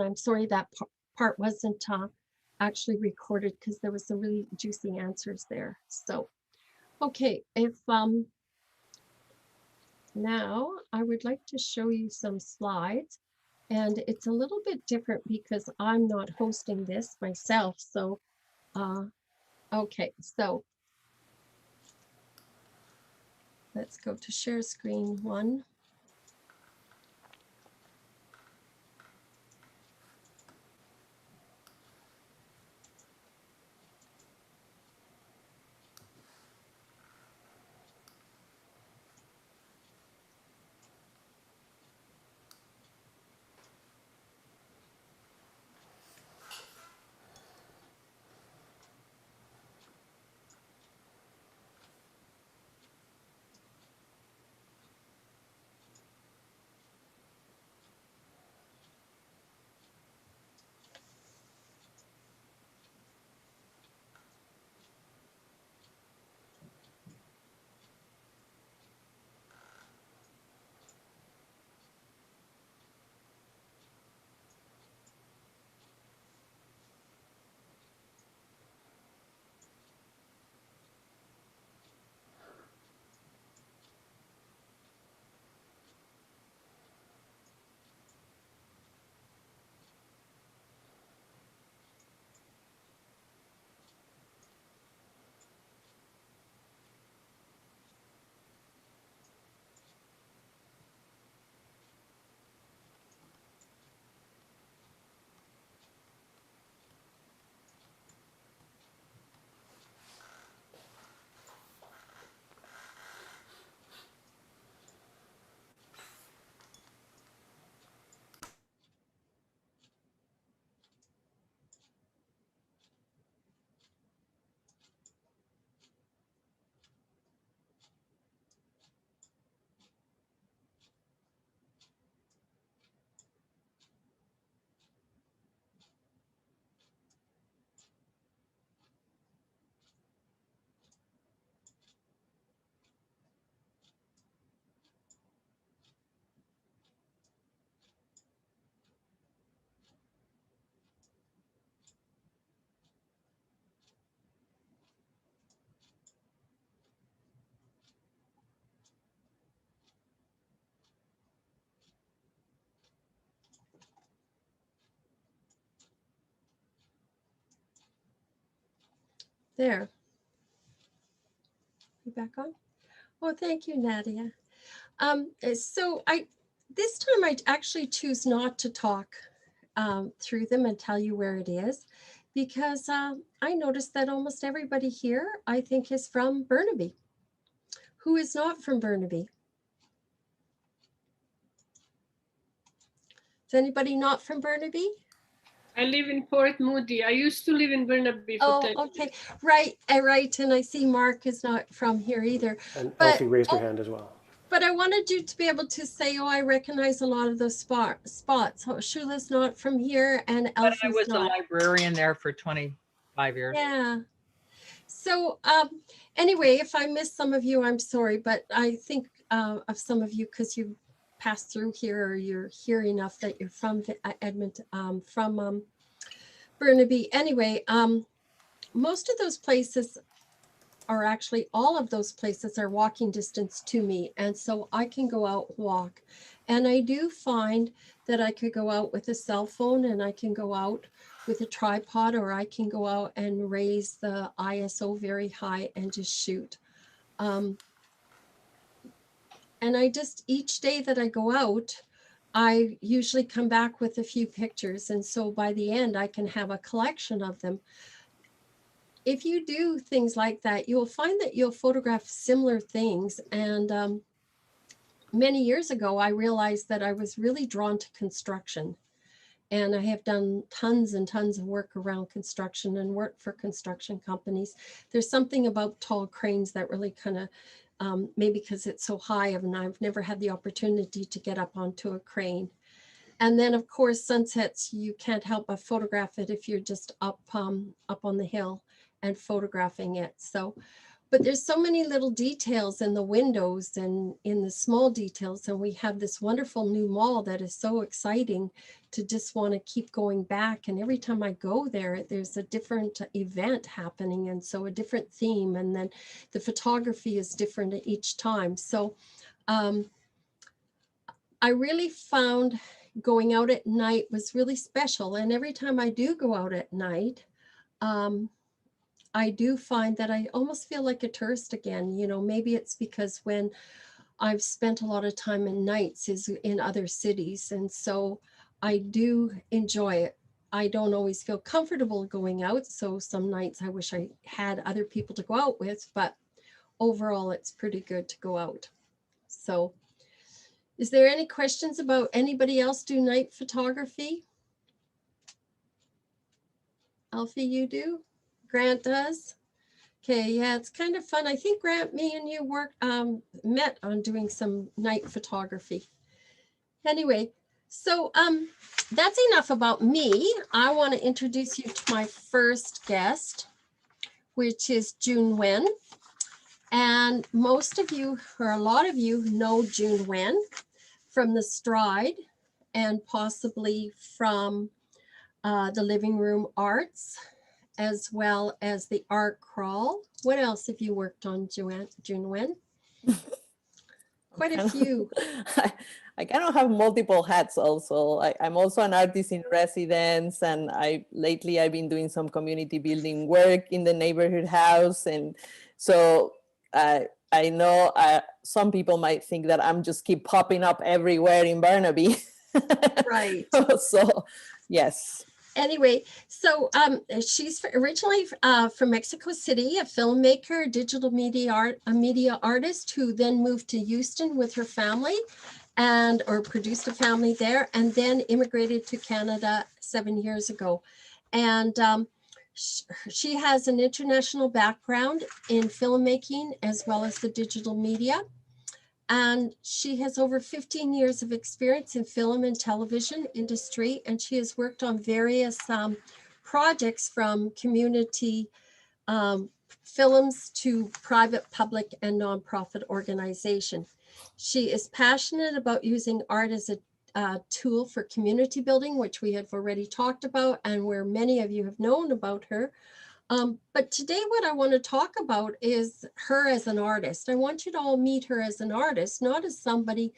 I'm sorry that part wasn't actually recorded because there was some really juicy answers there. So, okay, if now I would like to show you some slides, and it's a little bit different because I'm not hosting this myself. So, okay, so let's go to share screen 1. There. You back on? Oh, thank you, Nadia. So this time I actually choose not to talk through them and tell you where it is, because I noticed that almost everybody here, I think, is from Burnaby. Who is not from Burnaby? Is anybody not from Burnaby? I live in Port Moody. I used to live in Burnaby for 10 okay. years. Right, and I see Mark is not from here either. And But, Elsie raised her hand as well. But I wanted you to be able to say, oh, I recognize a lot of those spots. Oh, Shula's not from here, and Elsie's I was not. a librarian there for 25 years. Yeah. So anyway, if I missed some of you, I'm sorry, but I think of some of you because you passed through here, or you're here enough that you're from Edmonton, from Burnaby. Anyway, most of those places are actually, all of those places are walking distance to me. And so I can go out, walk. And I do find that I could go out with a cell phone, and I can go out with a tripod, or I can go out and raise the ISO very high and just shoot. And I just, each day that I go out, I usually come back with a few pictures. And so by the end, I can have a collection of them. If you do things like that, you'll find that you'll photograph similar things. And many years ago, I realized that I was really drawn to construction. And I have done tons and tons of work around construction and worked for construction companies. There's something about tall cranes that really kind of, maybe because it's so high, and I've never had the opportunity to get up onto a crane. And then, of course, sunsets, you can't help but photograph it if you're just up on the hill and photographing it. So but there's so many little details in the windows and in the small details. And we have this wonderful new mall that is so exciting to just want to keep going back. And every time I go there, there's a different event happening. And so a different theme. And then the photography is different each time. So I really found going out at night was really special. And every time I do go out at night, I do find that I almost feel like a tourist again. You know, maybe it's because when I've spent a lot of time in nights is in other cities. And so I do enjoy it. I don't always feel comfortable going out. So some nights I wish I had other people to go out with, but overall it's pretty good to go out. So is there any questions about anybody else do night photography? Alfie, you do? Grant does? Okay, yeah, it's kind of fun. I think Grant, me and you met on doing some night photography. Anyway, so that's enough about me. I want to introduce you to my first guest, which is Yuneun. And most of you, or a lot of you, know Yuneun from the Stride and possibly from the Living Room Arts, as well as the Art Crawl. What else have you worked on, Yuneun? Quite a few. I kind of have multiple hats also. I'm also an artist in residence, and lately I've been doing some community building work in the neighborhood house. And so I know some people might think that I'm just keep popping up everywhere in Burnaby. Right. So yes. Anyway, so she's originally from Mexico City, a filmmaker, digital media artist who then moved to Houston with her family or produced a family there, and then immigrated to Canada 7 years ago. And she has an international background in filmmaking as well as the digital media. And she has over 15 years of experience in film and television industry, and she has worked on various projects from community films to private, public, and nonprofit organization. She is passionate about using art as a tool for community building, which we have already talked about and where many of you have known about her. But today what I want to talk about is her as an artist. I want you to all meet her as an artist, not as somebody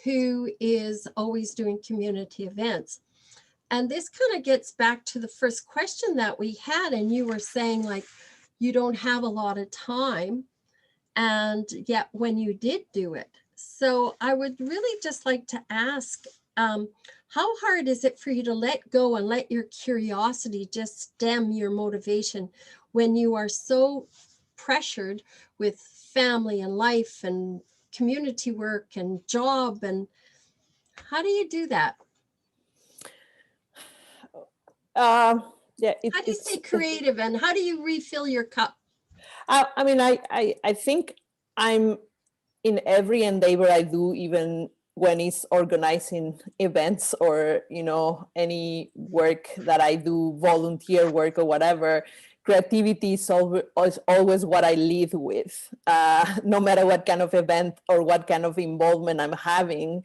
who is always doing community events. And this kind of gets back to the first question that we had, and you were saying like, you don't have a lot of time, and yet when you did do it. So I would really just like to ask, how hard is it for you to let go and let your curiosity just stem your motivation when you are so pressured with family and life and community work and job? And how do you do that? Yeah. How do you stay creative and how do you refill your cup? I mean, I think I'm in every endeavor I do, even when it's organizing events or, you know, any work that I do, volunteer work or whatever, creativity is always what I lead with, no matter what kind of event or what kind of involvement I'm having.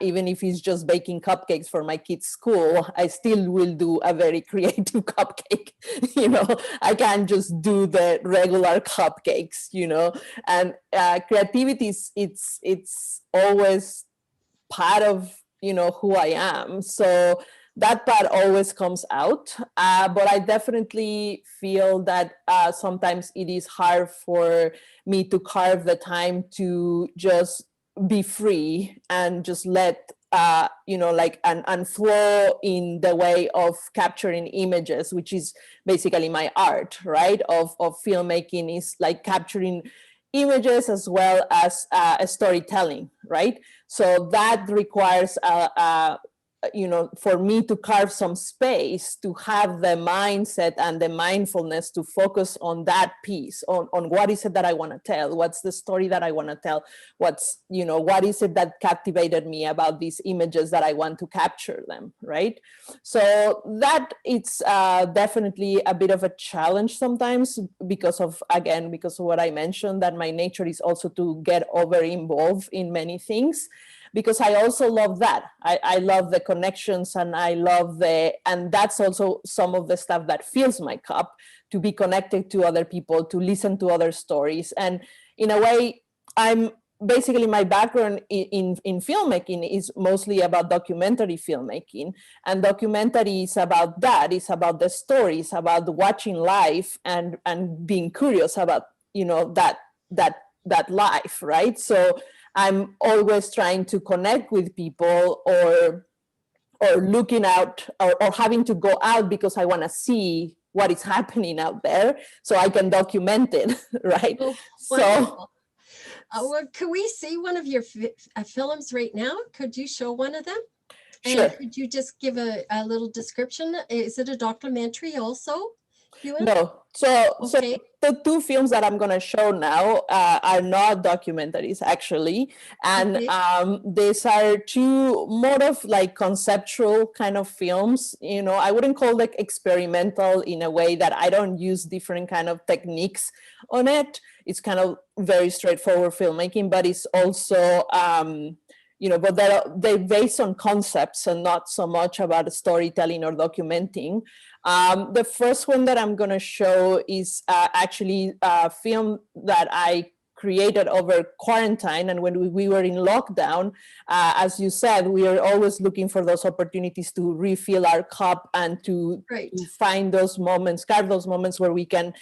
Even if it's just baking cupcakes for my kids' school, I still will do a very creative cupcake. You know, I can't just do the regular cupcakes, you know, and creativity it's always part of, you know, who I am. So that part always comes out, but I definitely feel that sometimes it is hard for me to carve the time to just be free and just let you know, like and flow in the way of capturing images, which is basically my art, right? Of filmmaking is like capturing images as well as storytelling, right? So that requires for me to carve some space to have the mindset and the mindfulness to focus on that piece, on what is it that I want to tell, what's the story that I want to tell, what is it that captivated me about these images that I want to capture them, right? So that it's definitely a bit of a challenge sometimes because of what I mentioned, that my nature is also to get over involved in many things, because I also love that. I love the connections, and and that's also some of the stuff that fills my cup, to be connected to other people, to listen to other stories. And in a way, basically my background in filmmaking is mostly about documentary filmmaking, and documentary is about that. It's about the stories, about watching life and being curious about that life, right? So I'm always trying to connect with people, or looking out, or having to go out because I want to see what is happening out there so I can document it, right? Oh, So wonderful. Well, could we see one of your films right now? Could you show one of them? sure. And could you just give a little description? Is it a documentary also, Yuneun? No, so Okay. the two films that I'm gonna show now are not documentaries actually, and Okay. these are two more of like conceptual kind of films. I wouldn't call like experimental, in a way that I don't use different kind of techniques on it. It's kind of very straightforward filmmaking, but it's also but they're based on concepts and not so much about storytelling or documenting. The first one that I'm going to show is actually a film that I created over quarantine. And when we were in lockdown, as you said, we are always looking for those opportunities to refill our cup and to find those moments, carve those moments where we can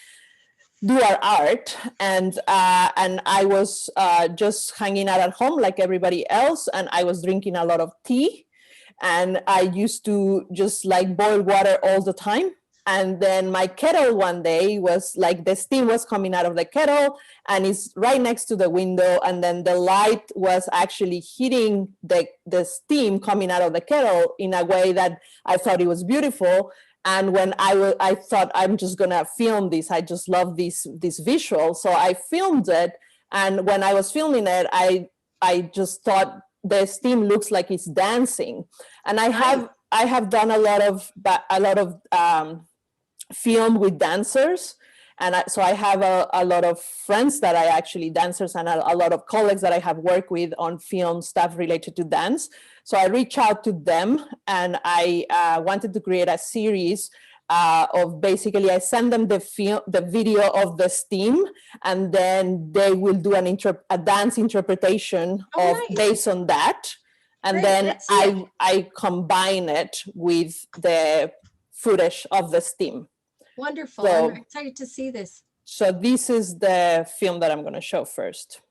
do our art. And I was just hanging out at home like everybody else, and I was drinking a lot of tea, and I used to just like boil water all the time. And then my kettle one day was like, the steam was coming out of the kettle, and it's right next to the window, and then the light was actually hitting the steam coming out of the kettle in a way that I thought it was beautiful. And when I thought, I'm just gonna film this. I just love this visual. So I filmed it. And when I was filming it, I just thought the steam looks like it's dancing. And I have done a lot of film with dancers. And so I have a lot of friends that are actually dancers, and a lot of colleagues that I have worked with on film stuff related to dance. So I reached out to them, and I wanted to create a series of basically, I send them the video of the steam, and then they will do a dance interpretation based on that. And then I combine it with the footage of the steam. Wonderful. So, I'm excited to see this. So this is the film that I'm going to show first.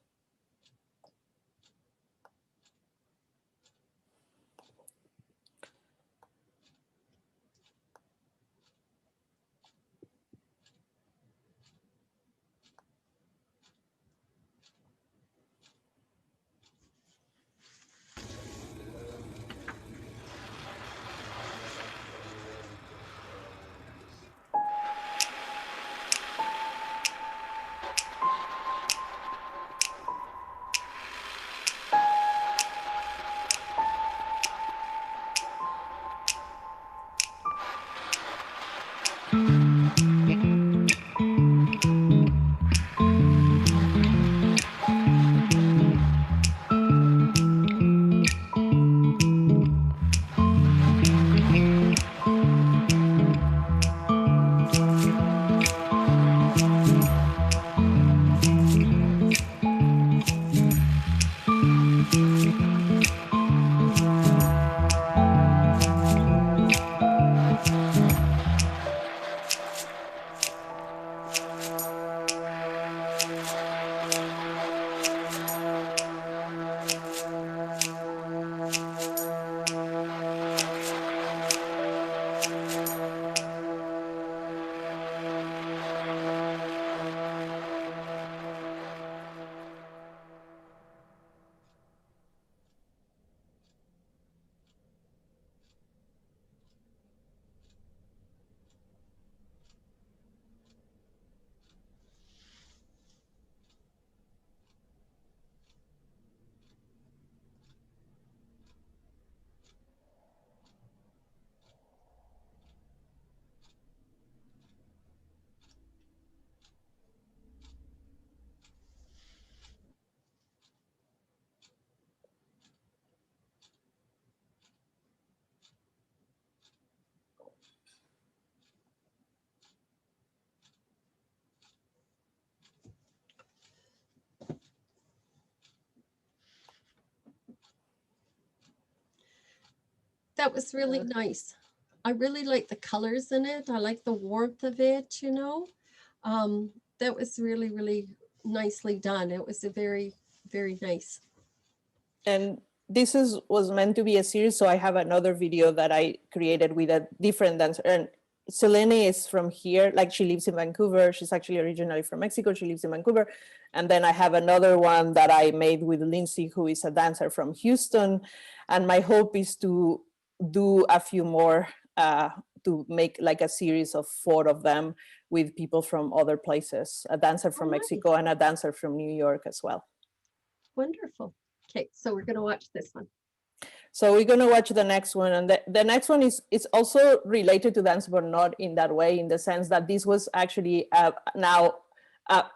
that was really nice. I really like the colors in it. I like the warmth of it, you know. That was really, really nicely done. It was a very, very nice. And this was meant to be a series, so I have another video that I created with a different dancer. And Selene is from here, like she lives in Vancouver. She's actually originally from Mexico. She lives in Vancouver. And then I have another one that I made with Lindsay, who is a dancer from Houston. And my hope is to do a few more, to make like a series of 4 of them with people from other places, a dancer from nice. Mexico and a dancer from New York as well. Wonderful. Okay, so we're going to watch this one. So we're going to watch the next one. And the next one is also related to dance, but not in that way, in the sense that this was actually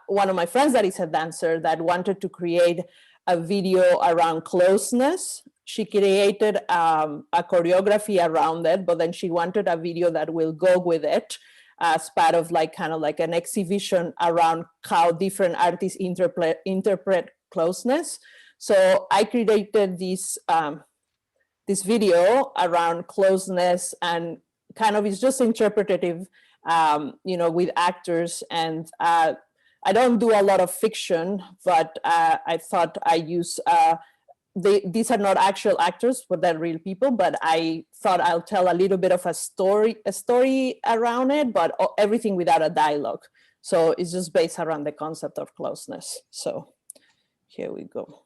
one of my friends that is a dancer that wanted to create a video around closeness. She created a choreography around it, but then she wanted a video that will go with it as part of like kind of like an exhibition around how different artists interpret closeness. So I created this this video around closeness, and kind of is just interpretative, you know, with actors. And I don't do a lot of fiction, but I thought I use, these are not actual actors, but they're real people, but I thought I'll tell a little bit of a story around it, but everything without a dialogue. So it's just based around the concept of closeness. So here we go.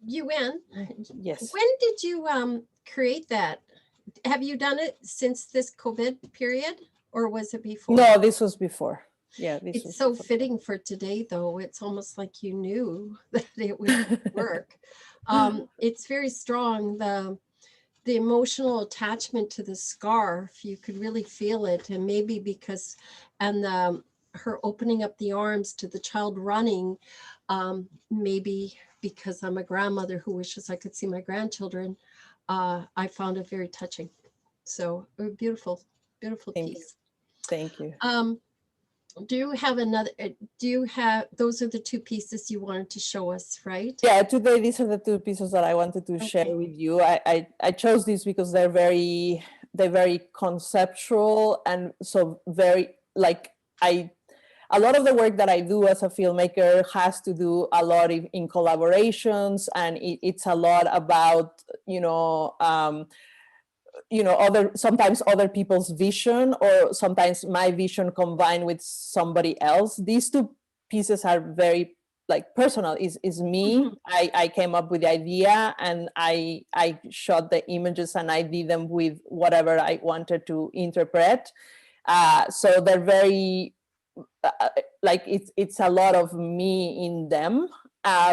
Yuan, Yes. when did you create that? Have you done it since this COVID period, or was it before? No, this was before. Yeah, this was It's so before. fitting for today, though. It's almost like you knew that it would work. It's very strong. The emotional attachment to the scarf, you could really feel it, and maybe because, and her opening up the arms to the child running, maybe because I'm a grandmother who wishes I could see my grandchildren, I found it very touching. So a beautiful, beautiful Thank you. piece. Thank you. Do you have another, do you have, those are the two pieces you wanted to show us, right? Yeah, today these are the two pieces that I wanted to share with you. I chose these because they're very conceptual, and so very like a lot of the work that I do as a filmmaker has to do a lot in collaborations, and it's a lot about sometimes other people's vision, or sometimes my vision combined with somebody else. These two pieces are very like personal. Is me. I came up with the idea, and I shot the images, and I did them with whatever I wanted to interpret. So they're very like it's a lot of me in them,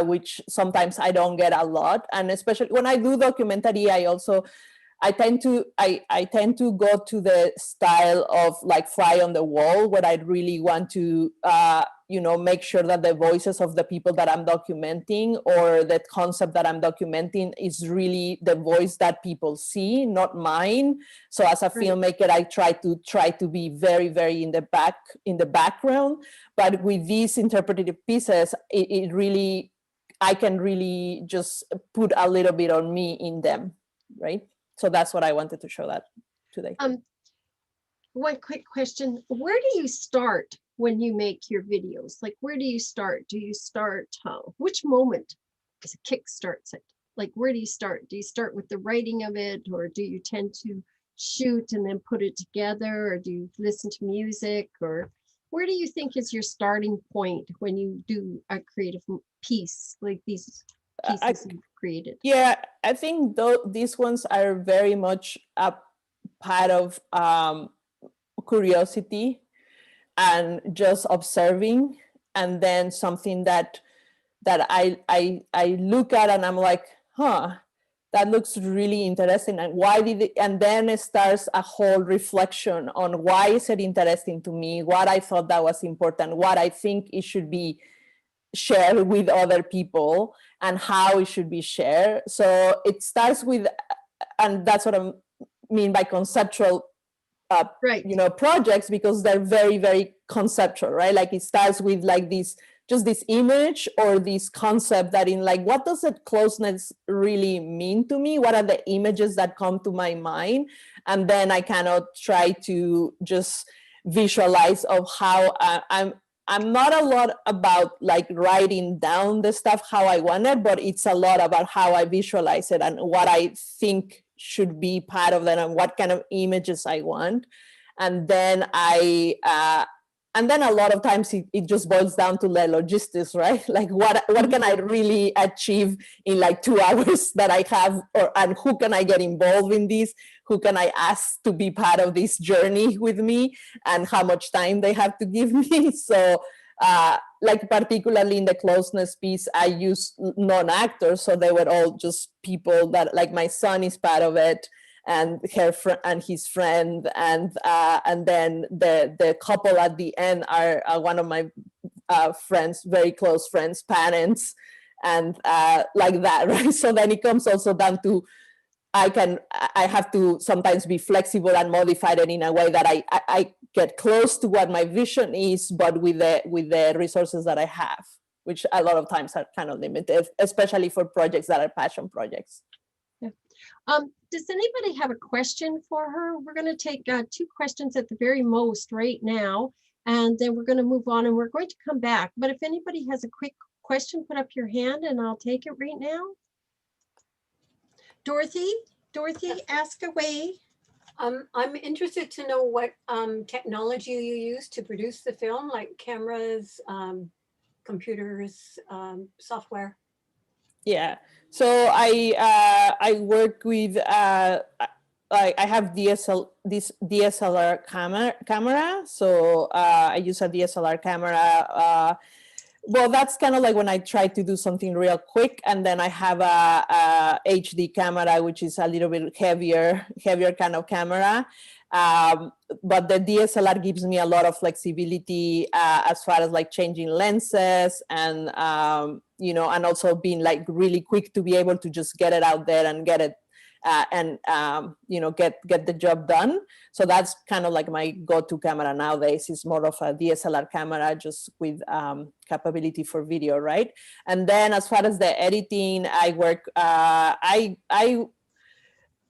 which sometimes I don't get a lot. And especially when I do documentary, I tend to go to the style of like fly on the wall, where I really want to make sure that the voices of the people that I'm documenting, or the concept that I'm documenting, is really the voice that people see, not mine. So as a filmmaker, I try to be very, very in the background. But with these interpretive pieces, it really, I can really just put a little bit on me in them, right? So that's what I wanted to show that today. One quick question. Where do you start when you make your videos? Like, where do you start? Do you start, which moment is a kick starts it? Like, where do you start? Do you start with the writing of it, or do you tend to shoot and then put it together, or do you listen to music, or where do you think is your starting point when you do a creative piece like these pieces you've created? Yeah, I think these ones are very much a part of curiosity and just observing, and then something that I look at and I'm like, that looks really interesting, and why did it, and then it starts a whole reflection on why is it interesting to me, what I thought that was important, what I think it should be shared with other people, and how it should be shared. So it starts with, and that's what I mean by conceptual projects, because they're very, very conceptual, right? Like it starts with like this image or this concept that in like, what does that closeness really mean to me? What are the images that come to my mind? And then I cannot try to just visualize of how I'm not a lot about like writing down the stuff how I want it, but it's a lot about how I visualize it and what I think should be part of that and what kind of images I want. And then and then a lot of times it just boils down to the logistics, right? Like what can I really achieve in like 2 hours that I have, and who can I get involved in this? Who can I ask to be part of this journey with me, and how much time they have to give me? So like particularly in the closeness piece, I used non-actors, so they were all just people that, like my son is part of it, and and his friend, and then the couple at the end are one of my friends, very close friends, parents, and like that, right? So then it comes also down to I have to sometimes be flexible and modify it in a way that I get close to what my vision is, but with the resources that I have, which a lot of times are kind of limited, especially for projects that are passion projects. Yeah. Does anybody have a question for her? We're going to take 2 questions at the very most right now, and then we're going to move on, and we're going to come back. But if anybody has a quick question, put up your hand and I'll take it right now. Dorothy, ask away. I'm interested to know what technology you use to produce the film, like cameras, computers, software. Yeah. So I work with I have this DSLR camera. So I use a DSLR camera. Well, that's kind of like when I try to do something real quick, and then I have a HD camera, which is a little bit heavier kind of camera. But the DSLR gives me a lot of flexibility as far as like changing lenses and you know, and also being like really quick to be able to just get it out there and get it you know, get the job done. So that's kind of like my go-to camera nowadays. It's more of a DSLR camera just with capability for video, right? And then as far as the editing, I work,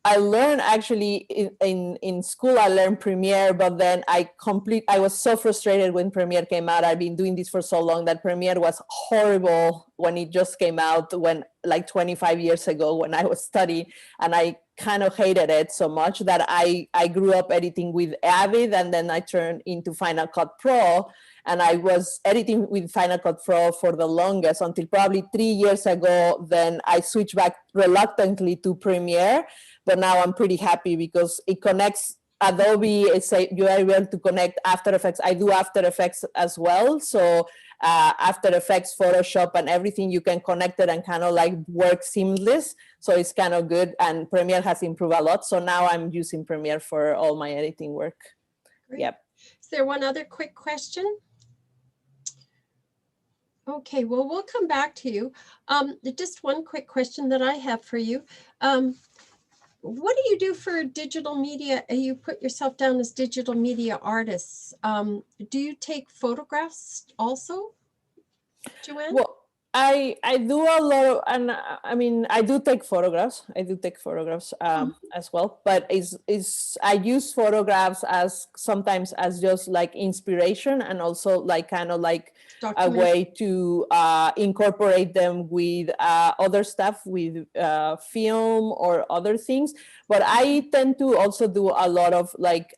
I learned actually in school, I learned Premiere, but then I was so frustrated when Premiere came out. I've been doing this for so long that Premiere was horrible when it just came out, when like 25 years ago when I was studying, and I kind of hated it so much that I grew up editing with Avid, and then I turned into Final Cut Pro. And I was editing with Final Cut Pro for the longest until probably 3 years ago. Then I switched back reluctantly to Premiere, but now I'm pretty happy because it connects Adobe. You are able to connect After Effects. I do After Effects as well. So After Effects, Photoshop, and everything, you can connect it and kind of like work seamless. So it's kind of good. And Premiere has improved a lot. So now I'm using Premiere for all my editing work. Great. Yep. Is there one other quick question? Okay, well, we'll come back to you. Just one quick question that I have for you. What do you do for digital media? You put yourself down as digital media artists. Do you take photographs also, Joanne? Well, I do a lot of, and I mean, I do take photographs. As well, but I use photographs as sometimes as just like inspiration, and also like kind of like a way to incorporate them with other stuff, with film or other things. But I tend to also do a lot of like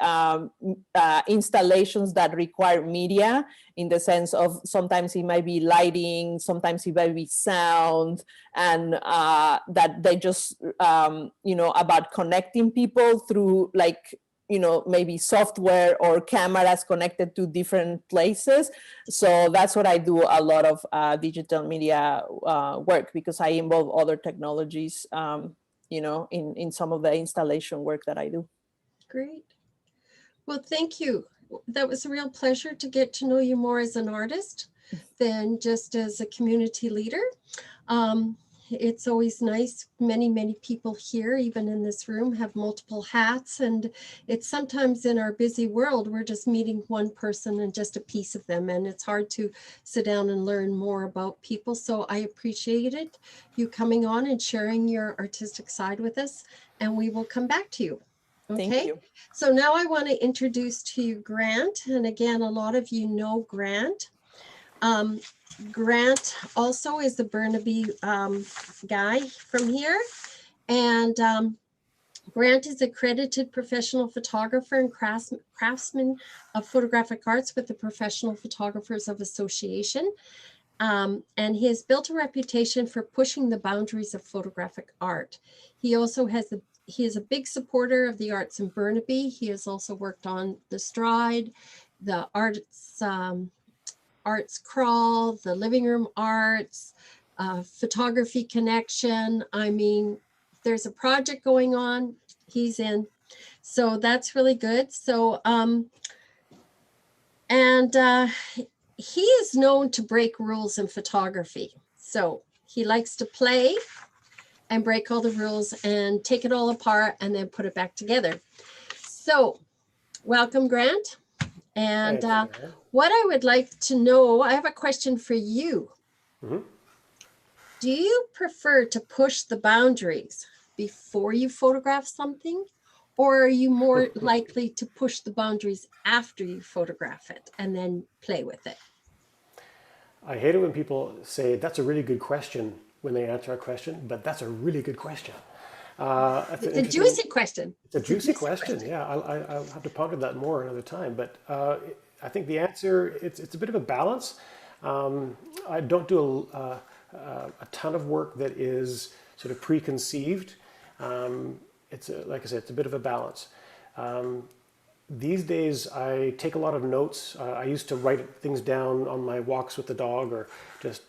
installations that require media, in the sense of sometimes it might be lighting, sometimes it might be sound, and that they just, you know, about connecting people through like, you know, maybe software or cameras connected to different places. So that's what I do a lot of digital media work, because I involve other technologies, you know, in some of the installation work that I do. Great. Well, thank you. That was a real pleasure to get to know you more as an artist than just as a community leader. It's always nice. Many people here, even in this room, have multiple hats, and it's sometimes in our busy world, we're just meeting one person and just a piece of them, and it's hard to sit down and learn more about people. So I appreciated you coming on and sharing your artistic side with us, and we will come back to you. Okay. Thank you. So now I want to introduce to you Grant, and again, a lot of you know Grant. Grant also is the Burnaby guy from here, and Grant is accredited professional photographer and craftsman of photographic arts with the Professional Photographers of Association, and he has built a reputation for pushing the boundaries of photographic art. He also has he is a big supporter of the arts in Burnaby. He has also worked on the Stride, the Arts Crawl, the Living Room Arts, Photography Connection. I mean, if there's a project going on, he's in. So that's really good. So, he is known to break rules in photography. So he likes to play and break all the rules and take it all apart and then put it back together. So welcome, Grant. And what I would like to know, I have a question for you. Mm-hmm. Do you prefer to push the boundaries before you photograph something, or are you more likely to push the boundaries after you photograph it and then play with it? I hate it when people say, that's a really good question, when they answer a question, but that's a really good question. It's a juicy question. It's a juicy question. Yeah, I'll have to ponder that more another time. But I think the answer, it's a bit of a balance. I don't do a ton of work that is sort of preconceived. Like I said, it's a bit of a balance. These days, I take a lot of notes. I used to write things down on my walks with the dog, or just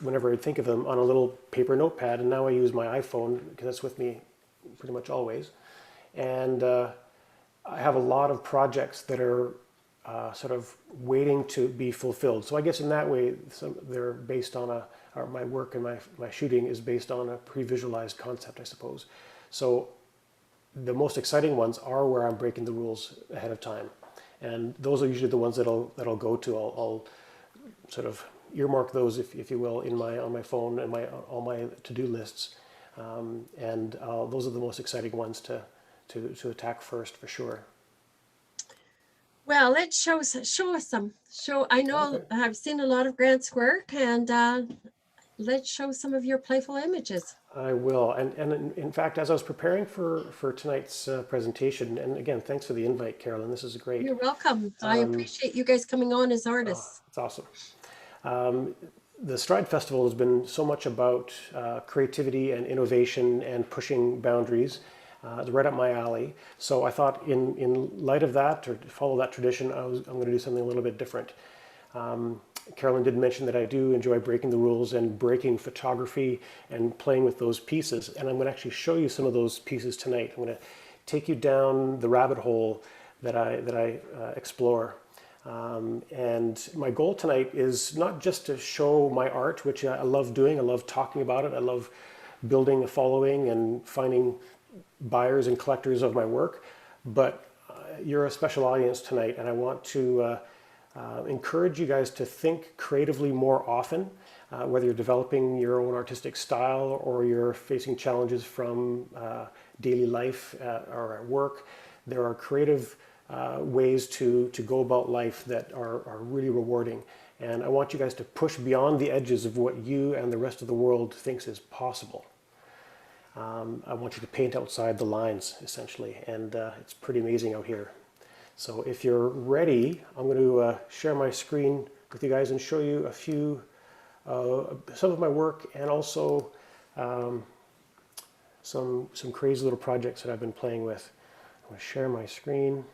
whenever I think of them on a little paper notepad. And now I use my iPhone because that's with me pretty much always. And I have a lot of projects that are sort of waiting to be fulfilled. So I guess in that way, they're based on or my work and my shooting is based on a pre-visualized concept, I suppose. So the most exciting ones are where I'm breaking the rules ahead of time. And those are usually the ones that I'll go to. I'll sort of earmark those, if you will, on my phone and all my to-do lists. And those are the most exciting ones to attack first, for sure. Well, let's show us some. I know Okay. I've seen a lot of Grant's work, and let's show some of your playful images. I will. And in fact, as I was preparing for tonight's presentation, and again, thanks for the invite, Carolyn. This is great. You're welcome. I appreciate you guys coming on as artists. It's awesome. The Stride Festival has been so much about creativity and innovation and pushing boundaries. It's right up my alley. So I thought in light of that, or to follow that tradition, I'm going to do something a little bit different. Carolyn did mention that I do enjoy breaking the rules and breaking photography and playing with those pieces. And I'm going to actually show you some of those pieces tonight. I'm going to take you down the rabbit hole that I explore. And my goal tonight is not just to show my art, which I love doing. I love talking about it. I love building a following and finding buyers and collectors of my work. But you're a special audience tonight, and I want to encourage you guys to think creatively more often, whether you're developing your own artistic style or you're facing challenges from daily life or at work. There are creative ways to go about life that are really rewarding. And I want you guys to push beyond the edges of what you and the rest of the world thinks is possible. I want you to paint outside the lines, essentially, and it's pretty amazing out here. So if you're ready, I'm going to share my screen with you guys and show you a few, some of my work, and also some crazy little projects that I've been playing with. I'm going to share my screen.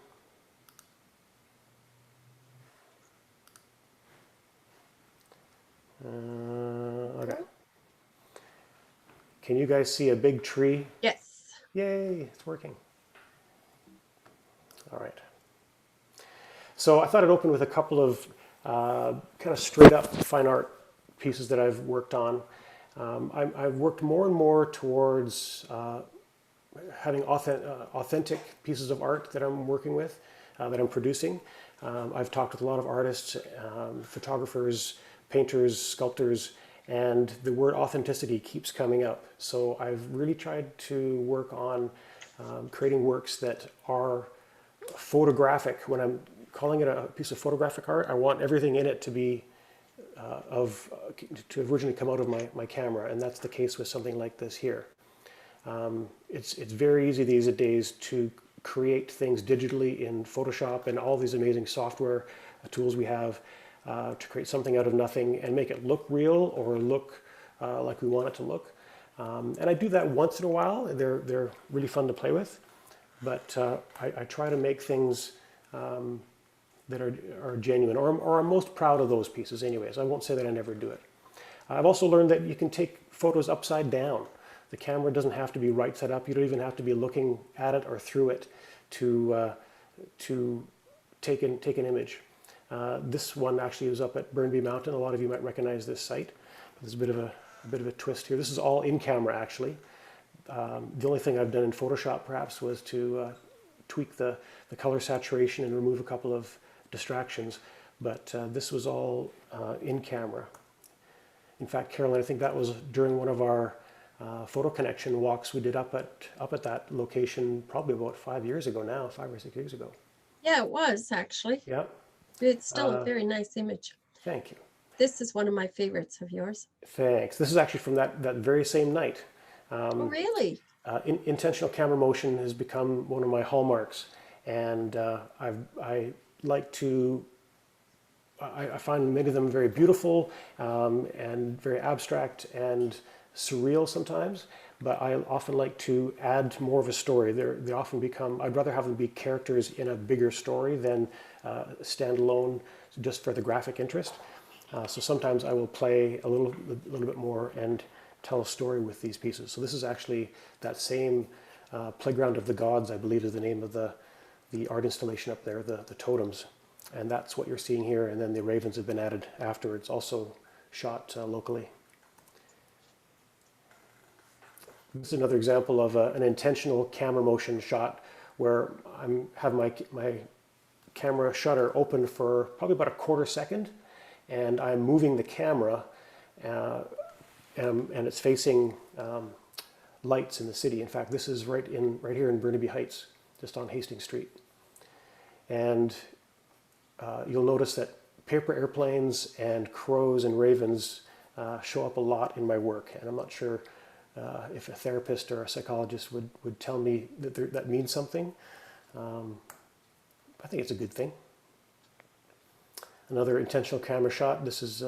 Okay. Can you guys see a big tree? Yes. Yay, it's working. All right. So I thought I'd open with a couple of kind of straight up fine art pieces that I've worked on. I've worked more and more towards having authentic pieces of art that I'm working with, that I'm producing. I've talked with a lot of artists, photographers, painters, sculptors, and the word authenticity keeps coming up. So I've really tried to work on creating works that are photographic. When I'm calling it a piece of photographic art, I want everything in it to be to originally come out of my camera, and that's the case with something like this here. It's very easy these days to create things digitally in Photoshop and all these amazing software tools we have to create something out of nothing and make it look real or look like we want it to look. And I do that once in a while. They're really fun to play with, but I try to make things that are genuine, or I'm most proud of those pieces anyways. I won't say that I never do it. I've also learned that you can take photos upside down. The camera doesn't have to be right side up. You don't even have to be looking at it or through it to take an image. This one actually is up at Burnaby Mountain. A lot of you might recognize this site. There's a bit of a twist here. This is all in camera, actually. The only thing I've done in Photoshop perhaps was to tweak the color saturation and remove a couple of distractions, but this was all in camera. In fact, Carolyn, I think that was during one of our photo connection walks we did up at that location probably about 5 years ago now, 5 or 6 years ago. Yeah, it was actually. Yeah. It's still a very nice image. Thank you. This is one of my favorites of yours. Thanks. This is actually from that very same night. Oh, really? intentional camera motion has become one of my hallmarks, and I like to. I find many of them very beautiful and very abstract and surreal sometimes, but I often like to add more of a story. They often become, I'd rather have them be characters in a bigger story than standalone just for the graphic interest. So sometimes I will play a little bit more and tell a story with these pieces. So this is actually that same Playground of the Gods, I believe is the name of the art installation up there, the totems. And that's what you're seeing here, and then the ravens have been added afterwards, also shot locally. This is another example of an intentional camera motion shot where I have my camera shutter open for probably about a quarter second, and I'm moving the camera, and it's facing lights in the city. In fact, this is right here in Burnaby Heights, just on Hastings Street. And you'll notice that paper airplanes and crows and ravens show up a lot in my work, and I'm not sure if a therapist or a psychologist would tell me that that means something. I think it's a good thing. Another intentional camera shot. This is,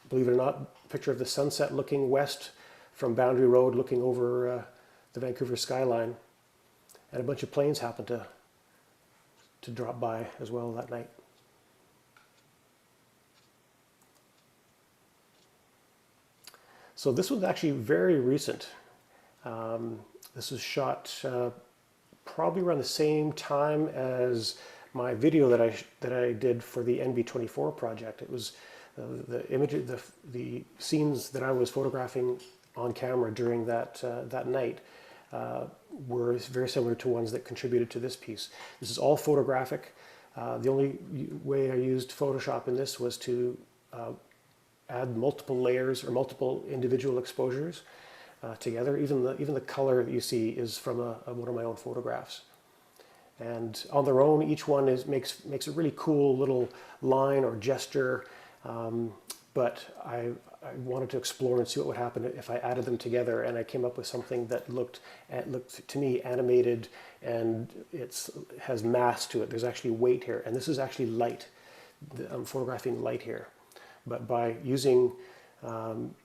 believe it or not, a picture of the sunset looking west from Boundary Road, looking over the Vancouver skyline, and a bunch of planes happened to drop by as well that night. So this was actually very recent. This was shot probably around the same time as my video that I did for the NB24 project. It was the scenes that I was photographing on camera during that night were very similar to ones that contributed to this piece. This is all photographic. The only way I used Photoshop in this was to add multiple layers or multiple individual exposures together. Even the color that you see is from one of my own photographs. And on their own, each one makes a really cool little line or gesture. But I wanted to explore and see what would happen if I added them together, and I came up with something that looked to me animated, and has mass to it. There's actually weight here, and this is actually light. I'm photographing light here. But by using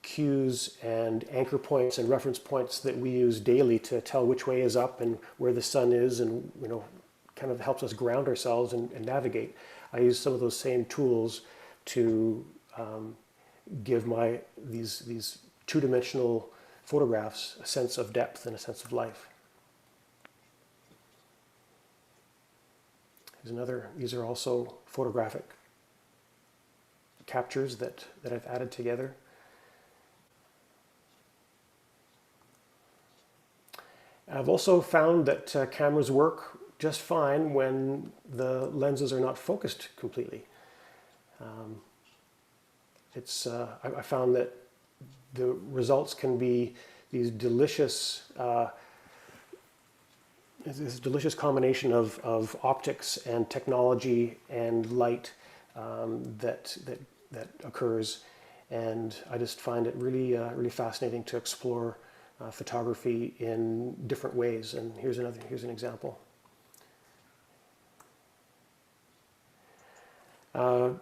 cues and anchor points and reference points that we use daily to tell which way is up and where the sun is, and kind of helps us ground ourselves and navigate, I use some of those same tools to give these two-dimensional photographs a sense of depth and a sense of life. Here's another. These are also photographic captures that I've added together. I've also found that cameras work just fine when the lenses are not focused completely. I found that the results can be these delicious, this delicious combination of optics and technology and light that occurs, and I just find it really fascinating to explore photography in different ways. And here's an example.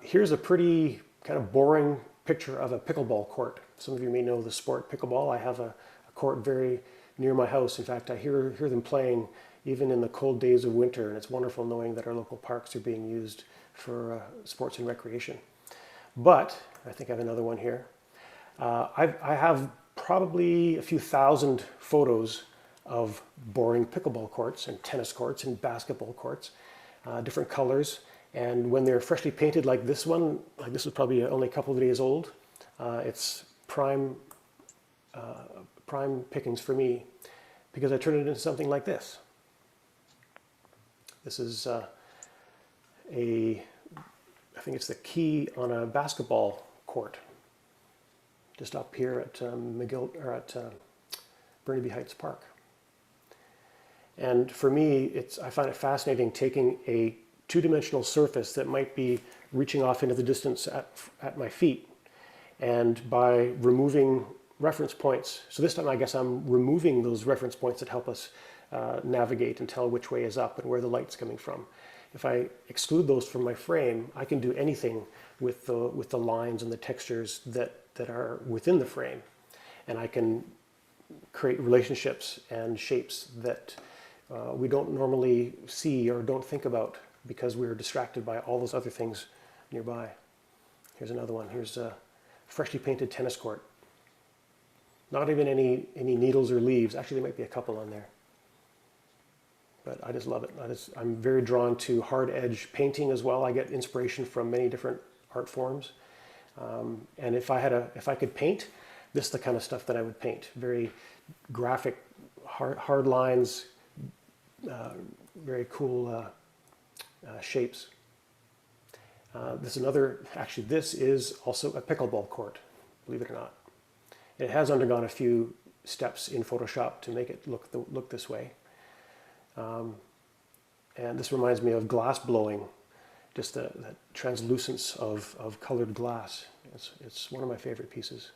Here's a pretty kind of boring picture of a pickleball court. Some of you may know the sport pickleball. I have a court very near my house. In fact, I hear them playing even in the cold days of winter, and it's wonderful knowing that our local parks are being used for sports and recreation. But I think I have another one here. I have probably a few thousand photos of boring pickleball courts and tennis courts and basketball courts, different colors. And when they're freshly painted like this one, like this was probably only a couple of days old, it's prime pickings for me, because I turn it into something like this. This is I think it's the key on a basketball court, just up here at Burnaby Heights Park. And for me, I find it fascinating taking a two-dimensional surface that might be reaching off into the distance at my feet, and by removing reference points. So this time I guess I'm removing those reference points that help us navigate and tell which way is up and where the light's coming from. If I exclude those from my frame, I can do anything with the lines and the textures that are within the frame. And I can create relationships and shapes that we don't normally see or don't think about because we're distracted by all those other things nearby. Here's another one. Here's a freshly painted tennis court. Not even any needles or leaves. Actually, there might be a couple on there. But I just love it. I'm very drawn to hard edge painting as well. I get inspiration from many different art forms. And if I could paint, this is the kind of stuff that I would paint. Very graphic, hard lines, very cool shapes. This is also a pickleball court, believe it or not. It has undergone a few steps in Photoshop to make it look this way. And this reminds me of glass blowing, just the translucence of colored glass. It's one of my favorite pieces.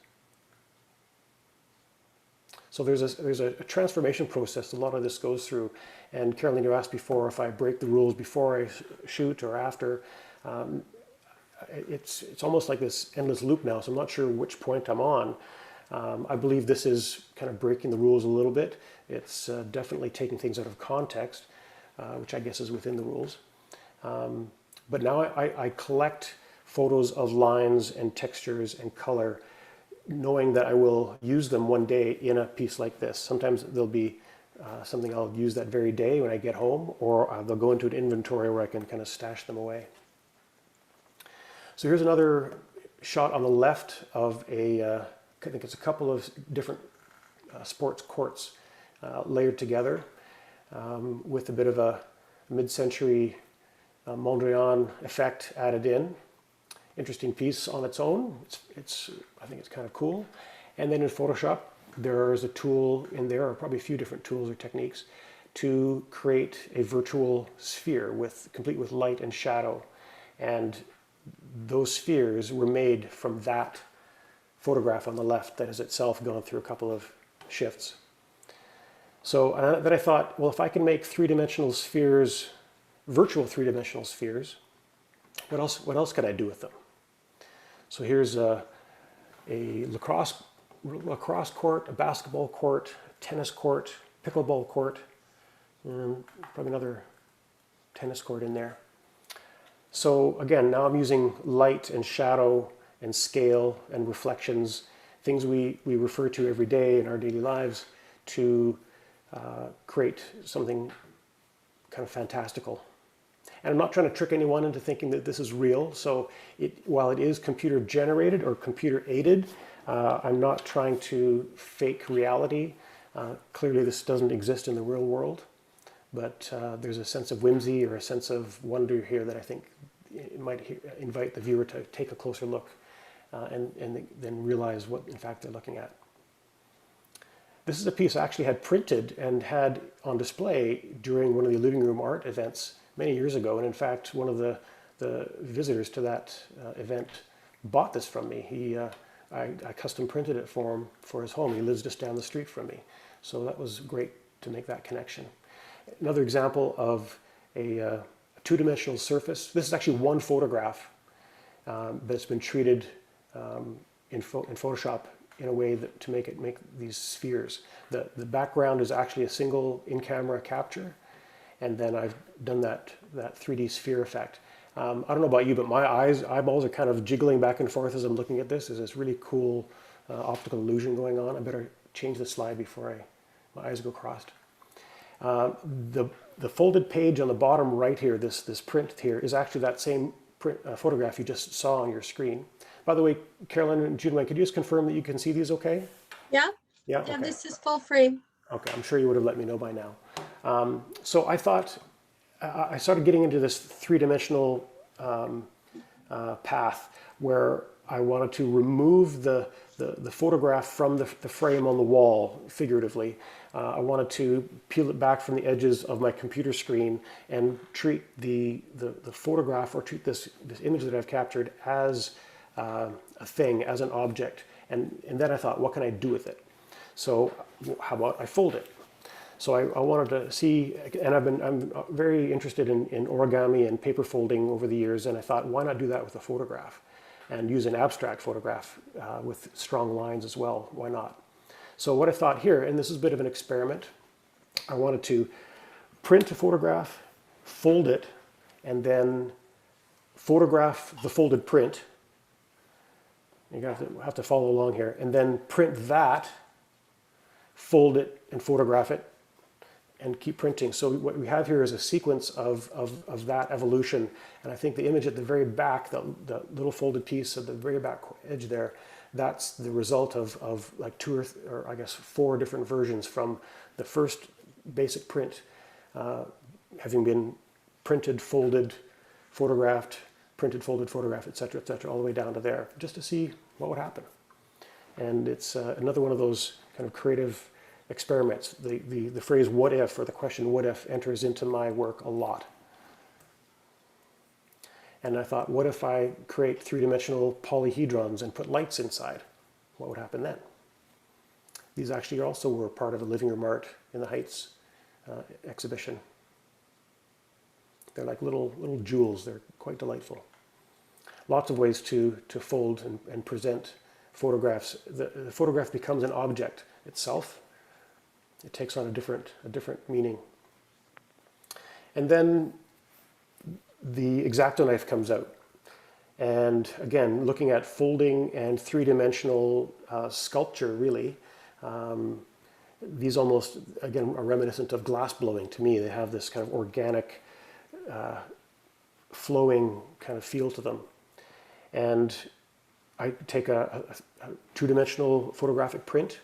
So there's a transformation process a lot of this goes through. And Carolyn, you asked before if I break the rules before I shoot or after. It's almost like this endless loop now, so I'm not sure which point I'm on. I believe this is kind of breaking the rules a little bit. It's definitely taking things out of context, which I guess is within the rules. But now I collect photos of lines and textures and color, knowing that I will use them one day in a piece like this. Sometimes there'll be something I'll use that very day when I get home, or they'll go into an inventory where I can kind of stash them away. So here's another shot on the left of I think it's a couple of different sports courts layered together with a bit of a mid-century Mondrian effect added in. Interesting piece on its own. I think it's kind of cool. And then in Photoshop, there's a tool in there, or probably a few different tools or techniques, to create a virtual sphere complete with light and shadow. And those spheres were made from that photograph on the left that has itself gone through a couple of shifts. So then I thought, well, if I can make three-dimensional spheres, virtual three-dimensional spheres, what else could I do with them? So here's a lacrosse court, a basketball court, tennis court, pickleball court, and probably another tennis court in there. So again, now I'm using light and shadow and scale and reflections, things we refer to every day in our daily lives, to create something kind of fantastical. And I'm not trying to trick anyone into thinking that this is real. So while it is computer generated or computer aided, I'm not trying to fake reality. Clearly this doesn't exist in the real world, but there's a sense of whimsy or a sense of wonder here that I think it might invite the viewer to take a closer look and then realize what in fact they're looking at. This is a piece I actually had printed and had on display during one of the living room art events many years ago. And in fact, one of the visitors to that event bought this from me. I custom printed it for him for his home. He lives just down the street from me. So that was great to make that connection. Another example of a two-dimensional surface. This is actually one photograph, but it's been treated in Photoshop in a way to make these spheres. The background is actually a single in-camera capture, and then I've done that 3D sphere effect. I don't know about you, but my eyeballs are kind of jiggling back and forth as I'm looking at this. There's this really cool optical illusion going on. I better change the slide before my eyes go crossed. The folded page on the bottom right here, this print here, is actually that same photograph you just saw on your screen. By the way, Carolyn and Yuneun, could you just confirm that you can see these okay? Yeah, Yeah, yeah, okay. this is full frame. Okay, I'm sure you would have let me know by now. So I thought, I started getting into this three-dimensional path where I wanted to remove the photograph from the frame on the wall, figuratively. I wanted to peel it back from the edges of my computer screen and treat the photograph, or treat this image that I've captured as a thing, as an object, And then I thought, what can I do with it? So how about I fold it? So I wanted to see, and I'm very interested in origami and paper folding over the years, and I thought, why not do that with a photograph and use an abstract photograph with strong lines as well? Why not? So what I thought here, and this is a bit of an experiment, I wanted to print a photograph, fold it, and then photograph the folded print. You have to follow along here, and then print that, fold it, and photograph it, and keep printing. So what we have here is a sequence of that evolution. And I think the image at the very back, the little folded piece at the very back edge there, that's the result of like two or I guess 4 different versions from the first basic print, having been printed, folded, photographed, printed, folded, photographed, et cetera, all the way down to there, just to see what would happen. And it's another one of those kind of creative experiments. The phrase what if, or the question what if, enters into my work a lot. And I thought, what if I create 3-dimensional polyhedrons and put lights inside? What would happen then? These actually also were part of a Living Room Art in the Heights exhibition. They're like little jewels. They're quite delightful. Lots of ways to fold and present photographs. The photograph becomes an object itself. It takes on a different meaning. And then the X-Acto knife comes out. And again, looking at folding and 3-dimensional sculpture, really, these almost, again, are reminiscent of glass blowing to me. They have this kind of organic, flowing kind of feel to them. And I take a 2-dimensional photographic print,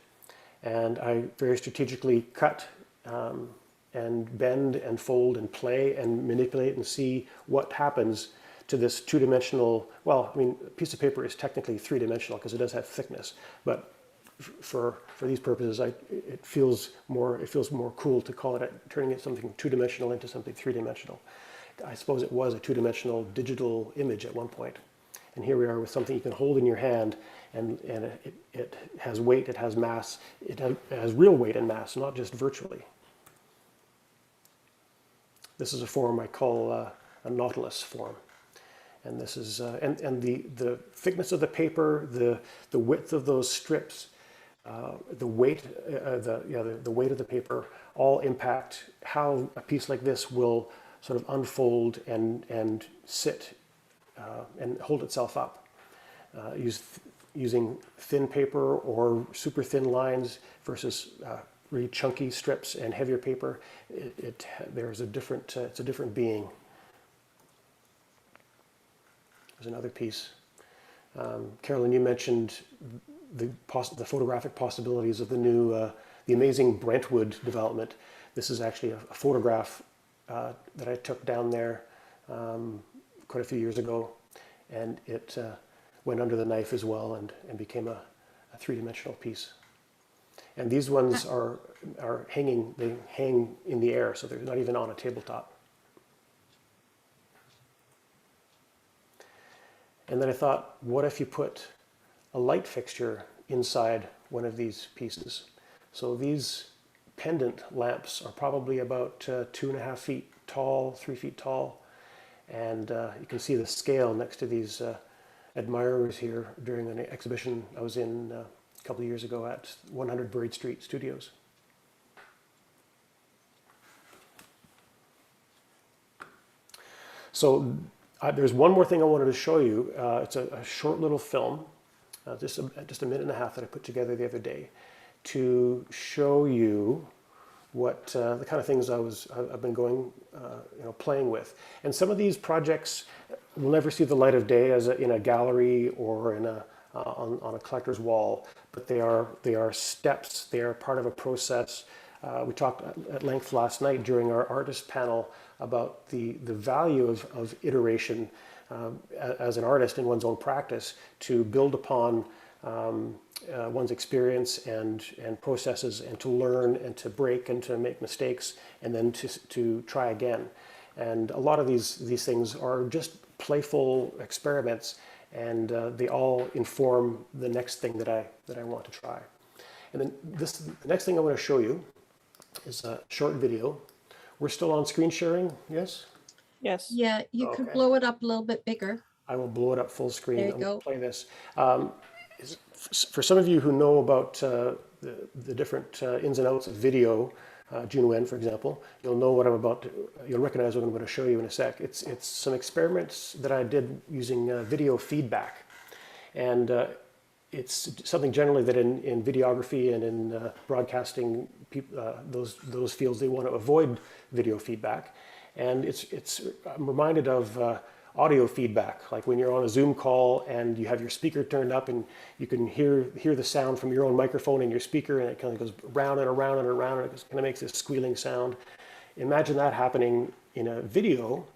and I very strategically cut and bend and fold and play and manipulate and see what happens to this 2-dimensional, well, I mean, a piece of paper is technically 3-dimensional because it does have thickness, but for these purposes, it feels more cool to call it turning it something 2-dimensional into something 3-dimensional. I suppose it was a 2-dimensional digital image at one point. And here we are with something you can hold in your hand, and it has weight, it has mass, it has real weight and mass, not just virtually. This is a form I call a nautilus form. And this is, and the thickness of the paper, the width of those strips, the weight, the weight of the paper, all impact how a piece like this will sort of unfold and sit and hold itself up. Using thin paper or super thin lines versus really chunky strips and heavier paper, there's a different, it's a different being. There's another piece. Carolyn, you mentioned the photographic possibilities of the new, the amazing Brentwood development. This is actually a photograph that I took down there quite a few years ago, and it went under the knife as well and became a 3-dimensional piece. And these ones are hanging, they hang in the air, so they're not even on a tabletop. And then I thought, what if you put a light fixture inside one of these pieces? So these pendant lamps are probably about 2.5 feet tall, 3 feet tall. And you can see the scale next to these admirers here during an exhibition I was in a couple of years ago at 100 Buried Street Studios. So there's one more thing I wanted to show you. It's a short little film, just a minute and a half that I put together the other day to show you what the kind of things I've been going, playing with. And some of these projects will never see the light of day as in a gallery or in on a collector's wall, but they are steps. They are part of a process. We talked at length last night during our artist panel about the value of iteration as an artist in one's own practice to build upon one's experience and processes, and to learn and to break and to make mistakes, and then to try again. And a lot of these things are just playful experiments, and they all inform the next thing that I want to try. And then the next thing I want to show you is a short video. We're still on screen sharing, yes? Yes. Yeah, you could Okay. blow it up a little bit bigger. I will blow it up full screen. There you I'm going go. to play this. For some of you who know about the different ins and outs of video, Yuneun, for example, you'll recognize what I'm going to show you in a sec. It's some experiments that I did using video feedback. And it's something generally that in videography and in broadcasting, those fields, they want to avoid video feedback. And I'm reminded of audio feedback, like when you're on a Zoom call and you have your speaker turned up and you can hear the sound from your own microphone in your speaker, and it kind of goes round and around and around, and it kind of makes this squealing sound. Imagine that happening in a video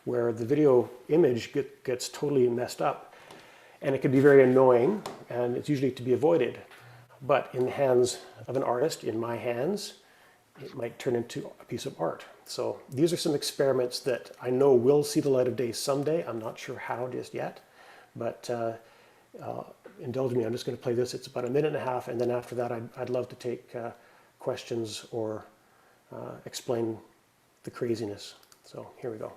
where the video image gets totally messed up. And it can be very annoying, and it's usually to be avoided. But in the hands of an artist, in my hands, it might turn into a piece of art. So these are some experiments that I know will see the light of day someday. I'm not sure how just yet, but indulge me. I'm just going to play this. It's about 1.5 minutes, and then after that, I'd love to take questions or explain the craziness. So here we go.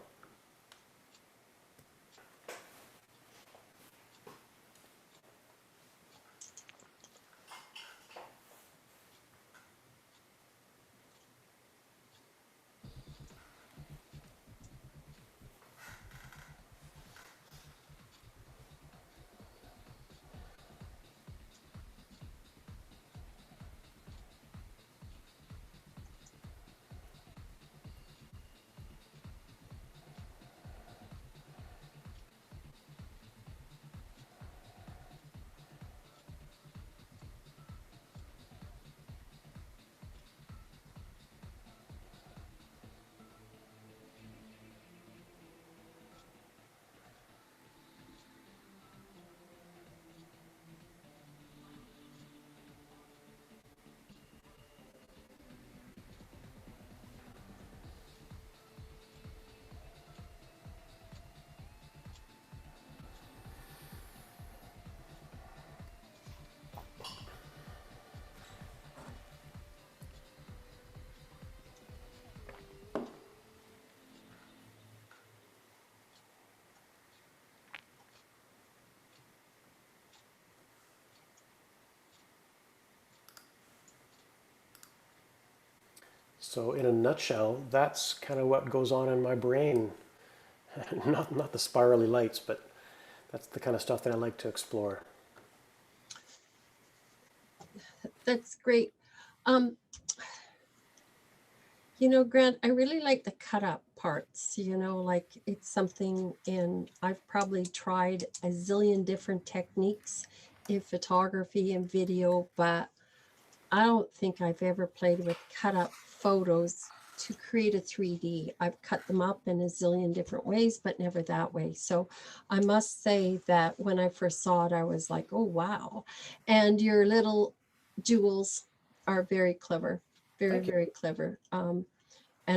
So in a nutshell, that's kind of what goes on in my brain. Not the spirally lights, but that's the kind of stuff that I like to explore. That's great. Grant, I really like the cut up parts, like it's something I've probably tried a zillion different techniques in photography and video, but I don't think I've ever played with cut up photos to create a 3D. I've cut them up in a zillion different ways, but never that way. So I must say that when I first saw it, I was like, oh, wow. And your little jewels are very clever, very, very clever. And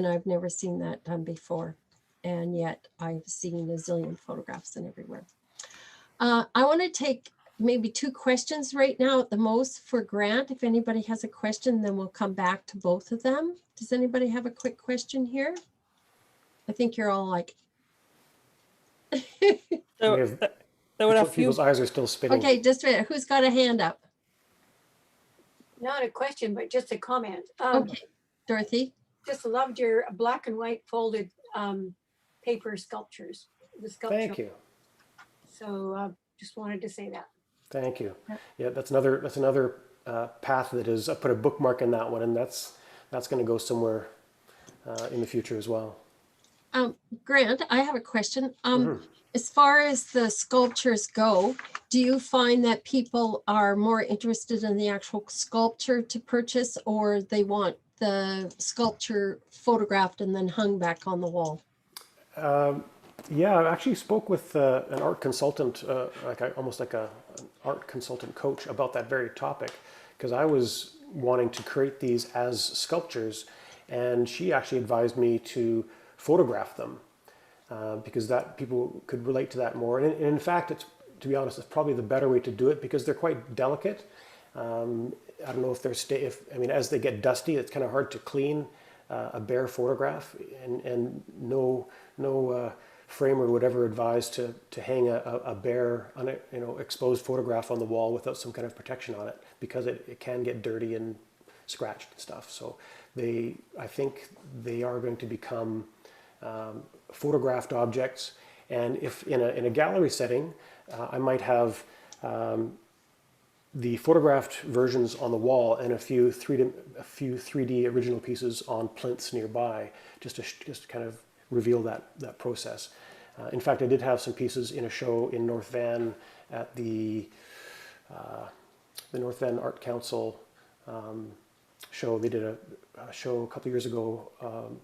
I've never seen that done before. And yet I've seen a zillion photographs and everywhere. I want to take maybe 2 questions right now at the most for Grant. If anybody has a question, then we'll come back to both of them. Does anybody have a quick question here? I think you're all like. There were a few. People's eyes are still spinning. Okay, just a minute. Who's got a hand up? Not a question, but just a comment. Okay, Dorothy. Just loved your black and white folded paper sculptures. The sculpture. Thank you. So just wanted to say that. Thank you. Yeah, that's another path that is. I put a bookmark in that one, and that's going to go somewhere in the future as well. Grant, I have a question. As far as the sculptures go, do you find that people are more interested in the actual sculpture to purchase, or they want the sculpture photographed and then hung back on the wall? Yeah, I actually spoke with an art consultant, almost like an art consultant coach about that very topic, because I was wanting to create these as sculptures, and she actually advised me to photograph them because that people could relate to that more. And in fact, to be honest, is probably the better way to do it because they're quite delicate. I don't know if I mean, as they get dusty, it's kind of hard to clean a bare photograph, and no framer would ever advise to hang a bare, exposed photograph on the wall without some kind of protection on it because it can get dirty and scratched and stuff. So I think they are going to become photographed objects, and if in a gallery setting, I might have the photographed versions on the wall and a few 3D original pieces on plinths nearby, just to kind of reveal that process. In fact, I did have some pieces in a show in North Van at the North Van Art Council show. They did a show a couple of years ago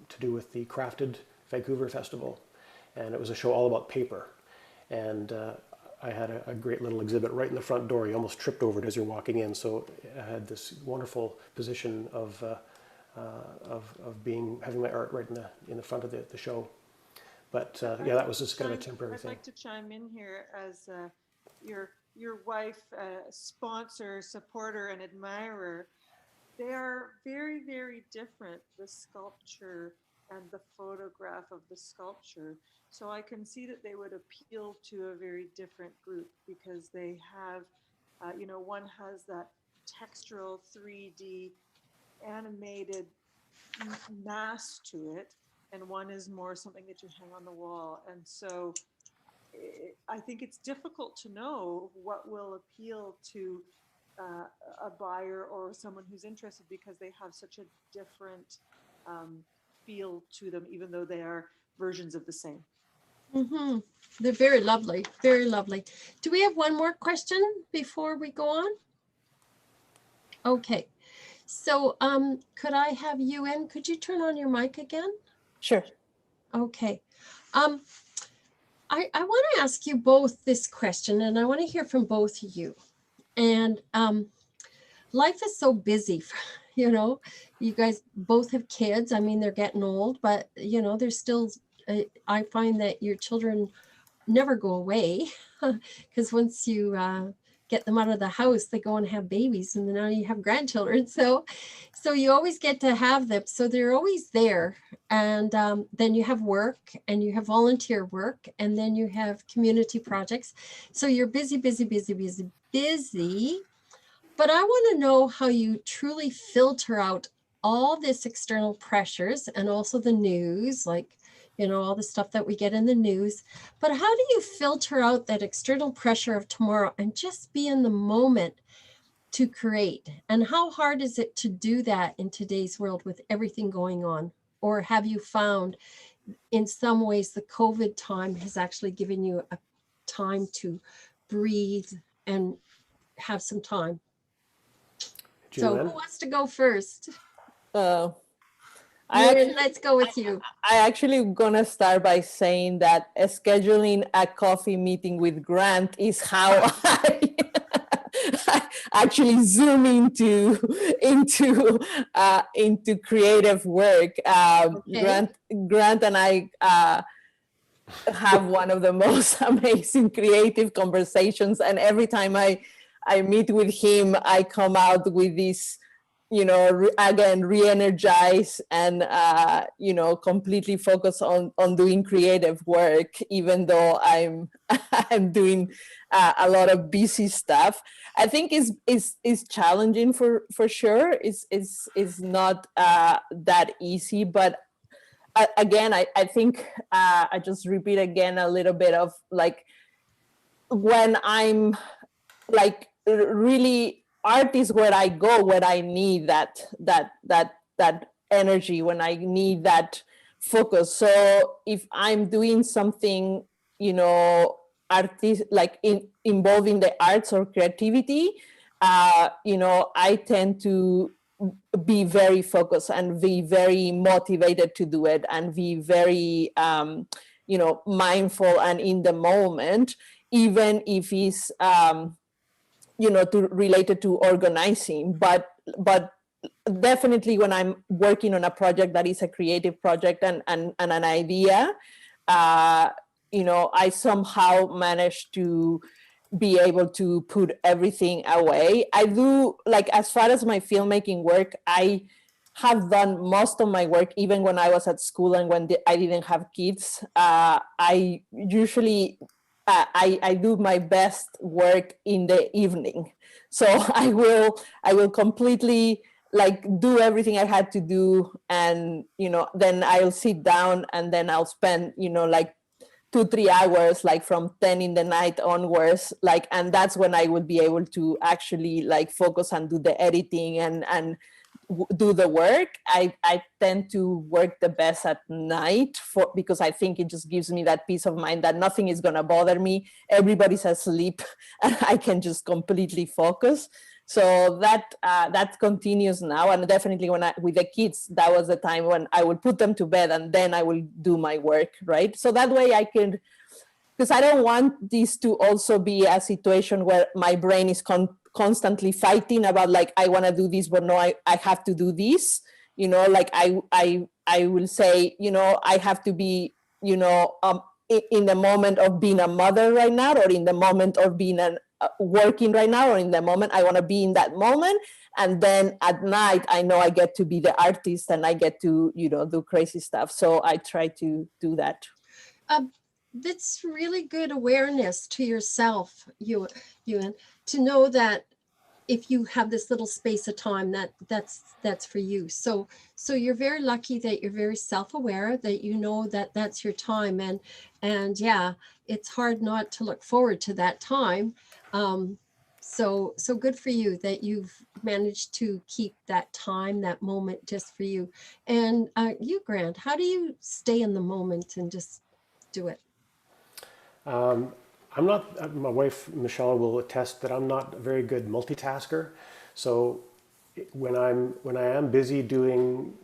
to do with the Crafted Vancouver Festival, and it was a show all about paper. And I had a great little exhibit right in the front door. You almost tripped over it as you're walking in. So I had this wonderful position of having my art right in the front of the show. But yeah, that was just kind of a temporary thing. I'd like to chime in here as your wife, sponsor, supporter, and admirer. They are very, very different, the sculpture and the photograph of the sculpture. So I can see that they would appeal to a very different group because they have, one has that textural 3D animated mass to it, and one is more something that you hang on the wall. And so I think it's difficult to know what will appeal to a buyer or someone who's interested because they have such a different feel to them, even though they are versions of the same. Mm-hmm. They're very lovely, very lovely. Do we have one more question before we go on? Okay, so could I have Yuneun? Could you turn on your mic again? Sure. Okay. I want to ask you both this question, and I want to hear from both of you. And life is so busy, you guys both have kids. I mean, they're getting old, but there's still, I find that your children never go away because once you get them out of the house, they go and have babies, and then now you have grandchildren. So you always get to have them. So they're always there. And then you have work, and you have volunteer work, and then you have community projects. So you're busy. But I want to know how you truly filter out all this external pressures and also the news, like, all the stuff that we get in the news. But how do you filter out that external pressure of tomorrow and just be in the moment to create? And how hard is it to do that in today's world with everything going on? Or have you found in some ways the COVID time has actually given you a time to breathe and have some time? So who wants to go first? Let's go with you. I actually gonna start by saying that scheduling a coffee meeting with Grant is how I actually zoom into creative work. Okay. Grant and I have one of the most amazing creative conversations, and every time I meet with him, I come out with this, again, re-energized and, completely focused on doing creative work, even though I'm doing a lot of busy stuff. I think is challenging for sure. It's not that easy, but again, I think I just repeat again a little bit of like, when I'm like really, art is where I go when I need that energy, when I need that focus. So if I'm doing something, involving the arts or creativity, I tend to be very focused and be very motivated to do it and be very, mindful and in the moment, even if it's, related to organizing, but definitely when I'm working on a project that is a creative project and an idea, I somehow manage to be able to put everything away. I do, like, as far as my filmmaking work, I have done most of my work even when I was at school and when I didn't have kids. I usually I do my best work in the evening, so I will completely like do everything I had to do, and then I'll sit down and then I'll spend like 2-3 hours, like from 10 in the night onwards, like, and that's when I would be able to actually like focus and do the editing and do the work. I tend to work the best at night because I think it just gives me that peace of mind that nothing is gonna bother me. Everybody's asleep and I can just completely focus. So that continues now, and definitely with the kids, that was the time when I would put them to bed and then I will do my work, right? So that way I can, because I don't want this to also be a situation where my brain is constantly fighting about like, I want to do this, but no, I have to do this. Like I will say, I have to be, in the moment of being a mother right now, or in the moment of being working right now, or in the moment I want to be in that moment. And then at night, I know I get to be the artist and I get to, do crazy stuff. So I try to do that. That's really good awareness to yourself, Yuneun, to know that if you have this little space of time, that's for you. So you're very lucky that you're very self-aware, that you know that that's your time, and yeah, it's hard not to look forward to that time. So good for you that you've managed to keep that time, that moment just for you. And you, Grant, how do you stay in the moment and just do it? I'm not, my wife Michelle will attest that I'm not a very good multitasker. So when I am busy doing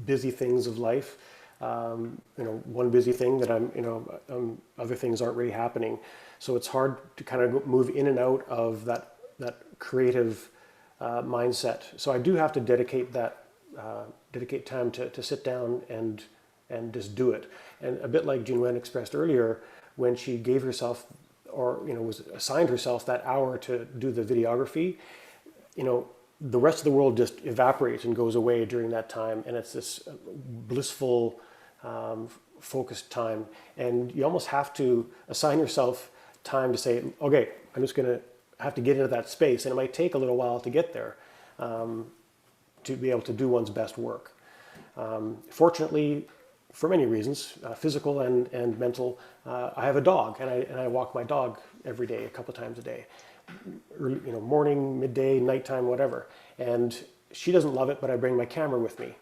busy things of life, one busy thing that other things aren't really happening. So it's hard to kind of move in and out of that creative mindset. So I do have to dedicate time to sit down and just do it. And a bit like Yuneun expressed earlier, when she gave herself, or was assigned herself that hour to do the videography, the rest of the world just evaporates and goes away during that time, and it's this blissful, focused time. And you almost have to assign yourself time to say, okay, I'm just going to have to get into that space, and it might take a little while to get there, to be able to do one's best work. Fortunately, for many reasons, physical and mental, I have a dog, and I walk my dog every day, a couple times a day, morning, midday, nighttime, whatever. And she doesn't love it, but I bring my camera with me.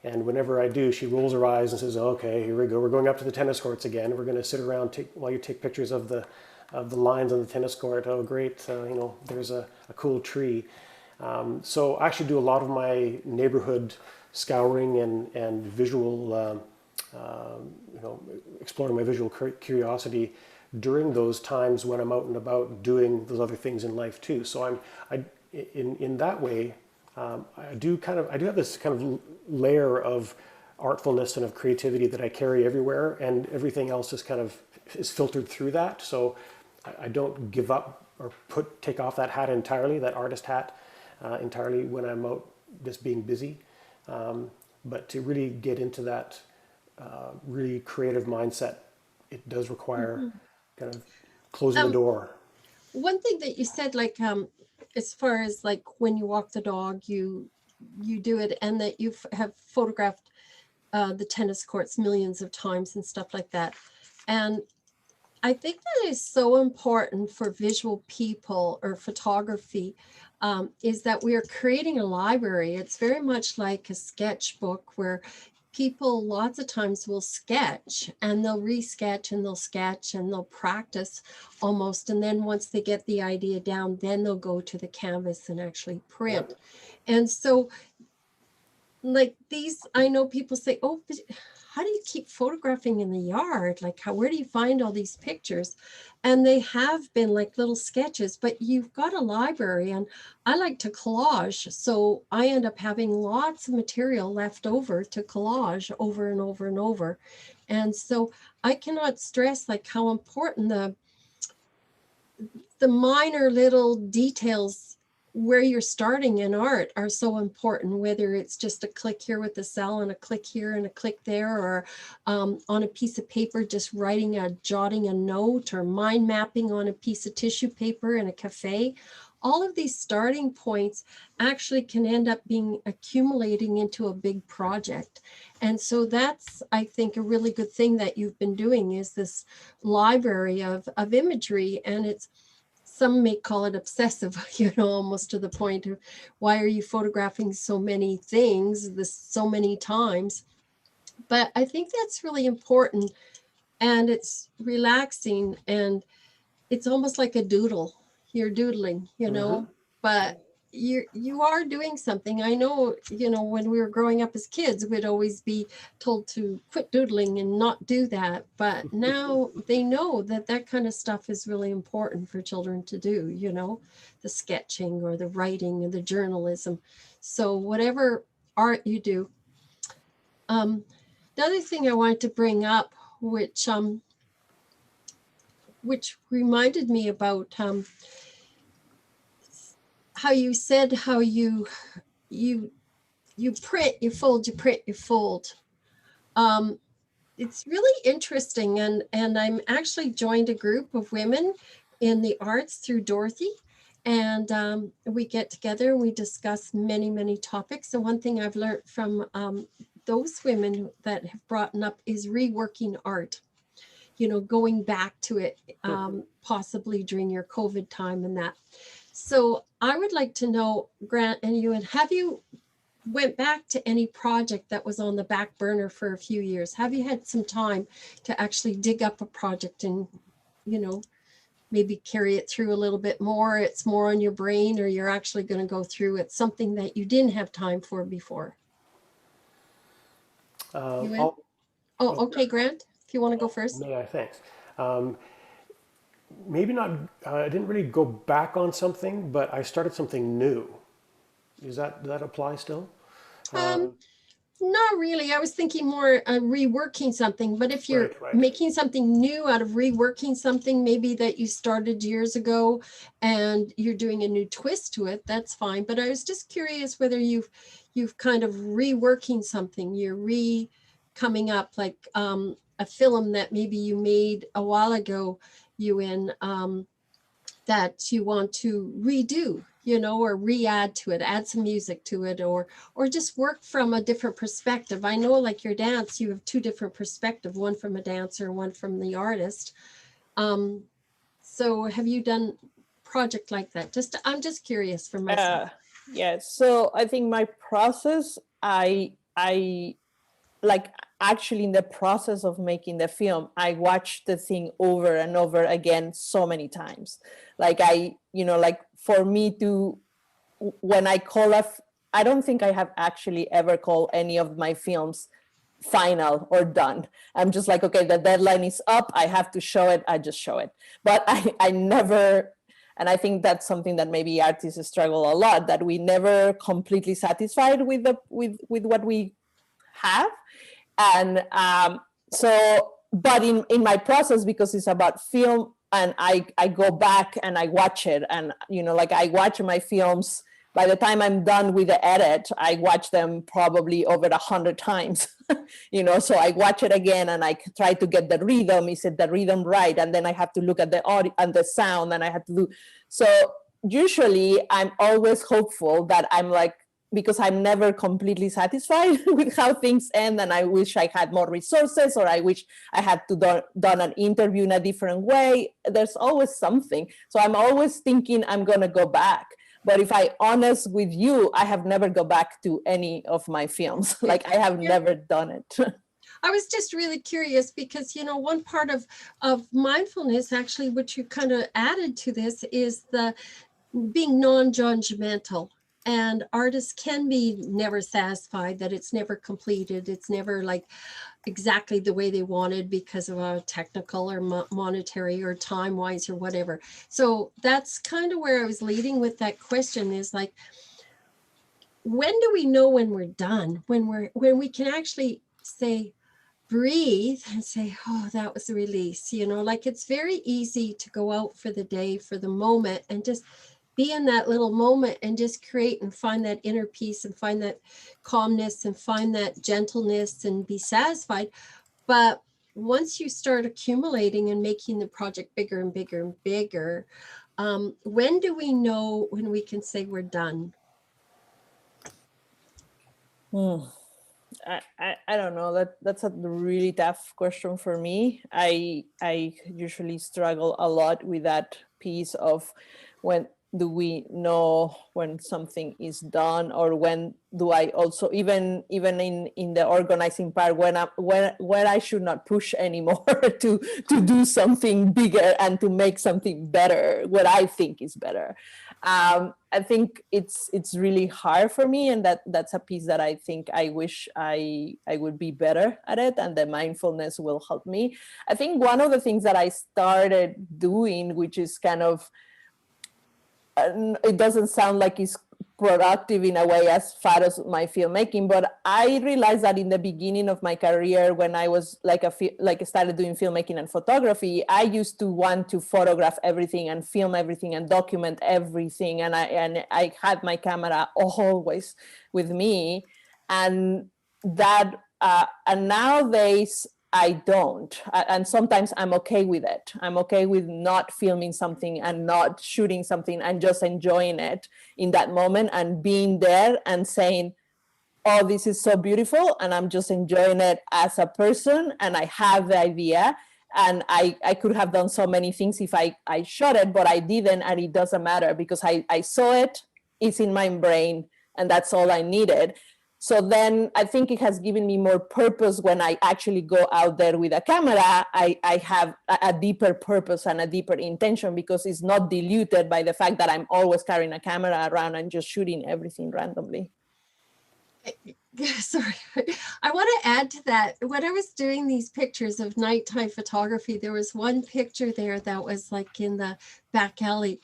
And whenever I do, she rolls her eyes and says, "Okay, here we go. We're going up to the tennis courts again. We're going to sit around while you take pictures of the lines on the tennis court. Oh, great! There's a cool tree." So I actually do a lot of my neighborhood scouring and visual. Exploring my visual curiosity during those times when I'm out and about doing those other things in life too. So in that way, I do have this kind of layer of artfulness and of creativity that I carry everywhere, and everything else is filtered through that. So I don't give up or take off that hat entirely, that artist hat entirely, when I'm out just being busy. But to really get into that really creative mindset, it does require kind of closing the door. One thing that you said, like as far as like when you walk the dog, you do it, and that you have photographed the tennis courts millions of times and stuff like that. And I think that is so important for visual people or photography, is that we are creating a library. It's very much like a sketchbook where people lots of times will sketch and they'll re-sketch and they'll sketch and they'll practice almost. And then once they get the idea down, then they'll go to the canvas and actually print. Yep. And so like these, I know people say, oh, but how do you keep photographing in the yard? Like where do you find all these pictures? And they have been like little sketches, but you've got a library, and I like to collage. So I end up having lots of material left over to collage over and over and over. And so I cannot stress like how important the minor little details where you're starting in art are so important, whether it's just a click here with the cell and a click here and a click there, or on a piece of paper, just jotting a note, or mind mapping on a piece of tissue paper in a cafe. All of these starting points actually can end up accumulating into a big project. And so that's, I think, a really good thing that you've been doing, is this library of imagery. And it's, some may call it obsessive, almost to the point of, why are you photographing so many things so many times? But I think that's really important, and it's relaxing, and it's almost like a doodle. You're doodling, but you are doing something. I know, when we were growing up as kids, we'd always be told to quit doodling and not do that. But now they know that kind of stuff is really important for children to do, the sketching or the writing and the journalism. So whatever art you do. The other thing I wanted to bring up, which reminded me about how you said how you print, you fold, you print, you fold. It's really interesting, and I'm actually joined a group of women in the arts through Dorothy, and we get together and we discuss many topics. And one thing I've learned from those women that have brought up is reworking art, going back to it, possibly during your COVID time and that. So I would like to know, Grant and Yuneun, have you went back to any project that was on the back burner for a few years? Have you had some time to actually dig up a project and, maybe carry it through a little bit more? It's more on your brain, or you're actually going to go through it, something that you didn't have time for before? Okay, Grant, if you want to go first. May I? Thanks. Maybe not, I didn't really go back on something, but I started something new. Does that apply still? Not really. I was thinking more reworking something, but if you're Right. making something new out of reworking something, maybe that you started years ago and you're doing a new twist to it, that's fine. But I was just curious whether you've kind of reworking something, you're coming up, like a film that maybe you made a while ago, Yuneun, that you want to redo, or re-add to it, add some music to it, or just work from a different perspective. I know, like your dance, you have two different perspectives, one from a dancer, one from the artist. So have you done a project like that? I'm just curious for myself. Yeah, so I think my process, I like, actually in the process of making the film, I watched the thing over and over again so many times. Like like for me to, when I I don't think I have actually ever called any of my films final or done. I'm just like, okay, the deadline is up, I have to show it, I just show it. But I never, and I think that's something that maybe artists struggle a lot, that we never completely satisfied with what we have. And but in my process, because it's about film, and I go back and I watch it, and like I watch my films, by the time I'm done with the edit, I watch them probably over 100 times. So I watch it again and I try to get the rhythm. Is it the rhythm right? And then I have to look at the audio and the sound, and I have to do. So usually I'm always hopeful that I'm like, because I'm never completely satisfied with how things end, and I wish I had more resources, or I wish I had to done an interview in a different way. There's always something. So I'm always thinking I'm gonna go back. But if I'm honest with you, I have never go back to any of my films. Like I have never done it. I was just really curious because, one part of mindfulness, actually, which you kind of added to this, is the being non-judgmental. And artists can be never satisfied, that it's never completed. It's never like exactly the way they wanted because of a technical or monetary or time-wise or whatever. So that's kind of where I was leading with that question, is like, when do we know when we're done? When we can actually say, breathe and say, oh, that was a release. You know, like it's very easy to go out for the day, for the moment, and just be in that little moment and just create and find that inner peace and find that calmness and find that gentleness and be satisfied. But once you start accumulating and making the project bigger and bigger and bigger, when do we know when we can say we're done? I don't know. That's a really tough question for me. I usually struggle a lot with that piece of when do we know when something is done, or when do I also even in the organizing part when I should not push anymore to do something bigger and to make something better, what I think is better. I think it's really hard for me, and that's a piece that I think I wish I would be better at it, and the mindfulness will help me. I think one of the things that I started doing, which is kind of, it doesn't sound like it's productive in a way as far as my filmmaking, but I realized that in the beginning of my career, when I was started doing filmmaking and photography, I used to want to photograph everything and film everything and document everything, and I had my camera always with me, and that and nowadays I don't. And sometimes I'm okay with it. I'm okay with not filming something and not shooting something and just enjoying it in that moment and being there and saying, oh, this is so beautiful. And I'm just enjoying it as a person. And I have the idea. And I could have done so many things if I shot it, but I didn't. And it doesn't matter because I saw it. It's in my brain. And that's all I needed. So then I think it has given me more purpose when I actually go out there with a camera. I have a deeper purpose and a deeper intention because it's not diluted by the fact that I'm always carrying a camera around and just shooting everything randomly. Sorry, I want to add to that. When I was doing these pictures of nighttime photography, there was one picture there that was like in the back alley.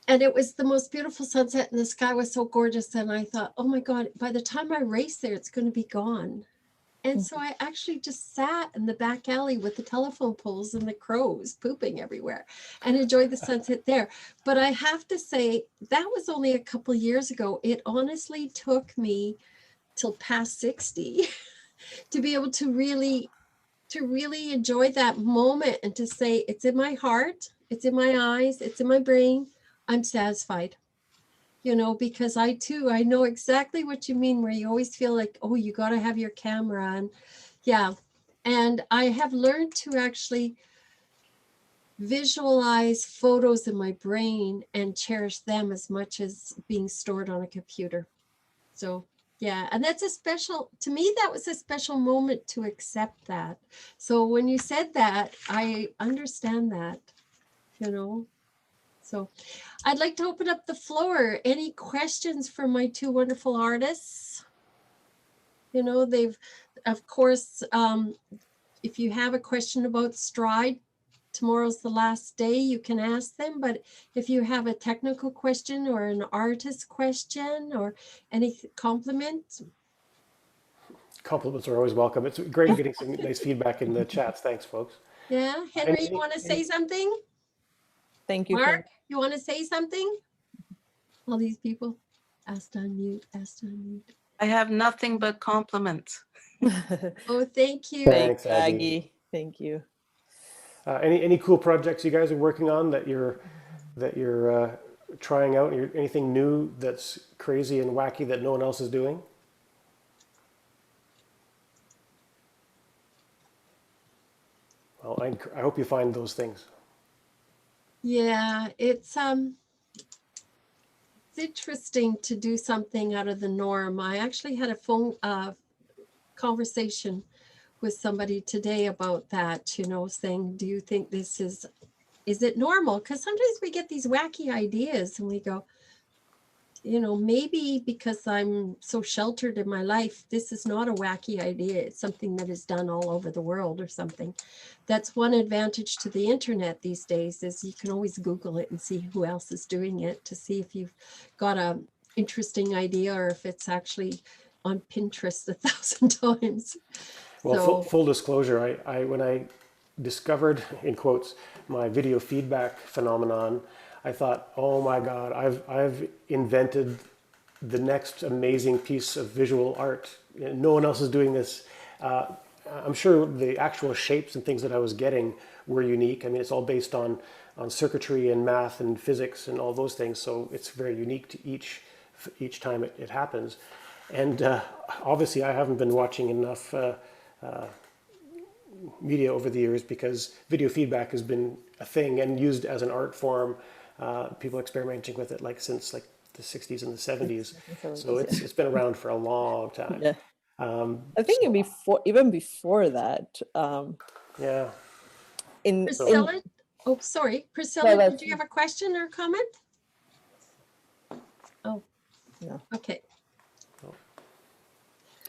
And it was the most beautiful sunset and the sky was so gorgeous. And I thought, oh my God, by the time I race there, it's going to be gone. And so I actually just sat in the back alley with the telephone poles and the crows pooping everywhere and enjoyed the sunset there. But I have to say, that was only a couple of years ago. It honestly took me till past 60 to be able to really enjoy that moment and to say, it's in my heart, it's in my eyes, it's in my brain. I'm satisfied, you know, because I know exactly what you mean, where you always feel like, oh, you got to have your camera. And yeah. And I have learned to actually visualize photos in my brain and cherish them as much as being stored on a computer. So yeah, and that's to me, that was a special moment to accept that. So when you said that, I understand that, you know. So I'd like to open up the floor. Any questions for my two wonderful artists? You know, they've, of course, if you have a question about Stride, tomorrow's the last day, you can ask them. But if you have a technical question or an artist question or any compliments. Compliments are always welcome. It's great getting some nice feedback in the chats. Thanks, folks. Yeah, Henry, you want to say something? Thank you. Mark, you want to say something? All these people asked on mute. I have nothing but compliments. Oh, thank you. Thanks, Aggie. Aggie. Thank you. Any cool projects you guys are working on that you're trying out? Anything new that's crazy and wacky that no one else is doing? Well, I hope you find those things. Yeah, it's interesting to do something out of the norm. I actually had a phone conversation with somebody today about that, you know, saying, do you think this is it normal? Because sometimes we get these wacky ideas and we go, you know, maybe because I'm so sheltered in my life, this is not a wacky idea. It's something that is done all over the world or something. That's one advantage to the internet these days, is you can always Google it and see who else is doing it to see if you've got a interesting idea or if it's actually on Pinterest 1,000 times. Well, So full disclosure, I when I discovered, in quotes, my video feedback phenomenon, I thought, oh my God, I've invented the next amazing piece of visual art. No one else is doing this. I'm sure the actual shapes and things that I was getting were unique. I mean, it's all based on circuitry and math and physics and all those things. So it's very unique to each time it happens. And obviously, I haven't been watching enough media over the years because video feedback has been a thing and used as an art form. People experimenting with it like since like the 60s and the 70s. So it's been around for a long time. Yeah. I think even before that, Yeah. Priscilla, oh, sorry. Priscilla, did you have a question or comment? Oh, No. okay.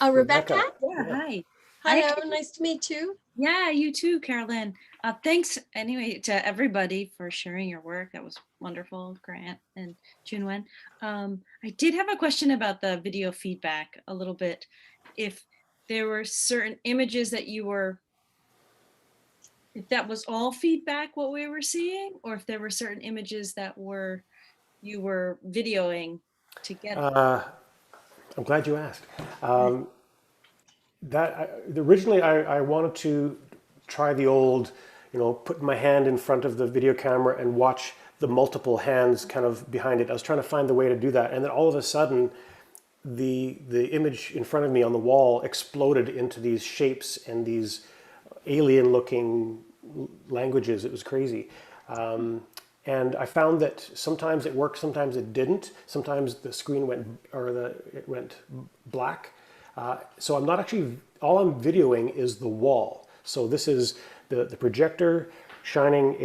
Rebecca? Yeah, hi. Hello, nice to meet you. Yeah, you too, Carolyn. Thanks anyway to everybody for sharing your work. That was wonderful, Grant and Yuneun. I did have a question about the video feedback a little bit. If there were certain images that if that was all feedback what we were seeing, or if there were certain images that you were videoing together. I'm glad you asked. Originally I wanted to try the old, put my hand in front of the video camera and watch the multiple hands kind of behind it. I was trying to find the way to do that, and then all of a sudden, the image in front of me on the wall exploded into these shapes and these alien-looking languages. It was crazy. And I found that sometimes it worked, sometimes it didn't. Sometimes the screen went black. So I'm not actually, all I'm videoing is the wall. So this is the projector shining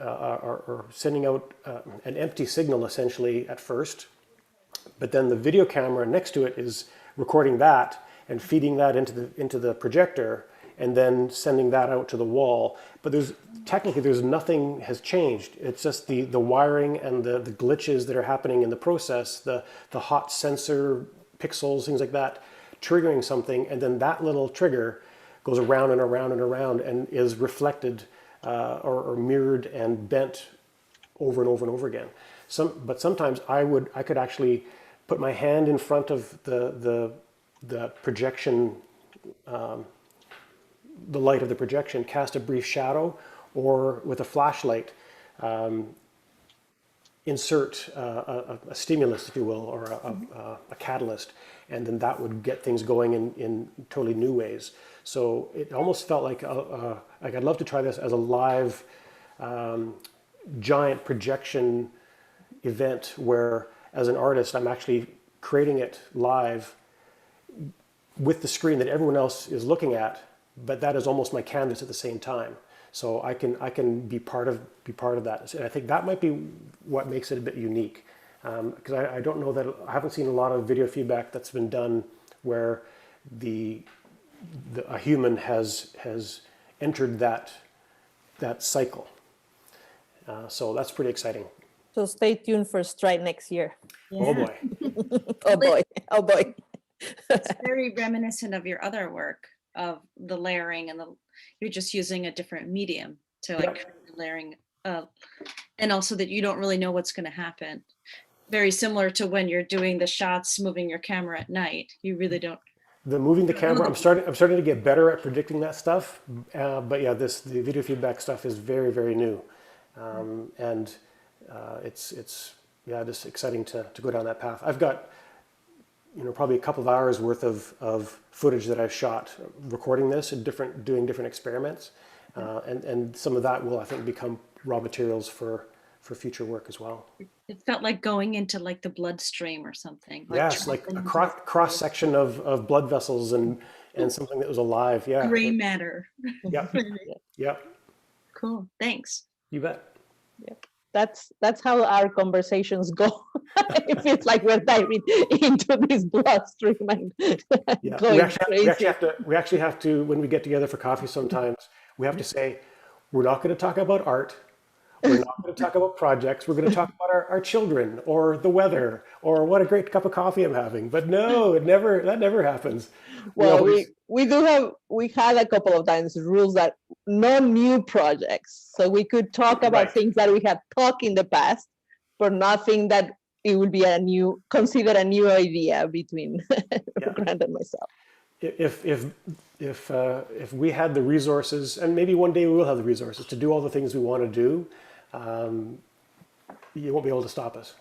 or sending out an empty signal essentially at first. But then the video camera next to it is recording that and feeding that into the projector, and then sending that out to the wall. But there's nothing has changed. It's just the wiring and the glitches that are happening in the process, the hot sensor pixels, things like that, triggering something, and then that little trigger goes around and around and around and is reflected or mirrored and bent over and over and over again. But sometimes I could actually put my hand in front of the projection, the light of the projection, cast a brief shadow, or with a flashlight, insert a stimulus, if you will, or a catalyst, and then that would get things going in totally new ways. So it almost felt like I'd love to try this as a live giant projection event where, as an artist, I'm actually creating it live with the screen that everyone else is looking at, but that is almost my canvas at the same time. So I can be part of that, and I think that might be what makes it a bit unique, because I don't know that I haven't seen a lot of video feedback that's been done where a human has entered that cycle. So that's pretty exciting. So stay tuned for Stride next year. Yeah. Oh boy. Oh boy. Oh boy. It's very reminiscent of your other work of the layering and you're just using a different medium to create the layering, and also that you don't really know what's going to happen. Very similar to when you're doing the shots, moving your camera at night. You really don't. Moving the camera, I'm starting to get better at predicting that stuff. But yeah, the video feedback stuff is very, very new, and it's just exciting to go down that path. I've got probably a couple of hours worth of footage that I've shot recording this and doing different experiments, and some of that will, I think, become raw materials for future work as well. It felt like going into like the bloodstream or something. Yes, like a cross section of blood vessels and something that was alive. Yeah. Gray matter. Yeah. Yeah. Cool. Thanks. You bet. Yep. That's how our conversations go. It feels like we're diving into this bloodstream and going crazy. We actually have to, when we get together for coffee sometimes, we have to say, we're not going to talk about art. We're not going to talk about projects. We're going to talk about our children or the weather or what a great cup of coffee I'm having. But no, that never happens. Well, always, we had a couple of times rules that no new projects. So we could talk about Right. things that we had talked in the past, but nothing that it would be considered a new idea between Grant and myself. If we had the resources, and maybe one day we will have the resources to do all the things we want to do, you won't be able to stop us.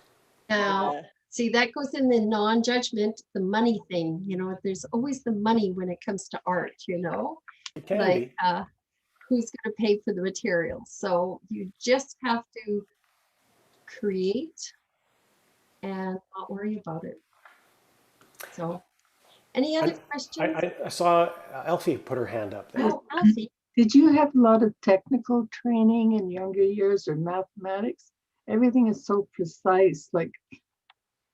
Now, Yeah. see, that goes in the non-judgment, the money thing, there's always the money when it comes to art, It can like be. who's going to pay for the materials. So you just have to create and not worry about it. So any other questions? I saw Elfie put her hand up there. Oh, Alfie. Did you have a lot of technical training in younger years or mathematics? Everything is so precise, like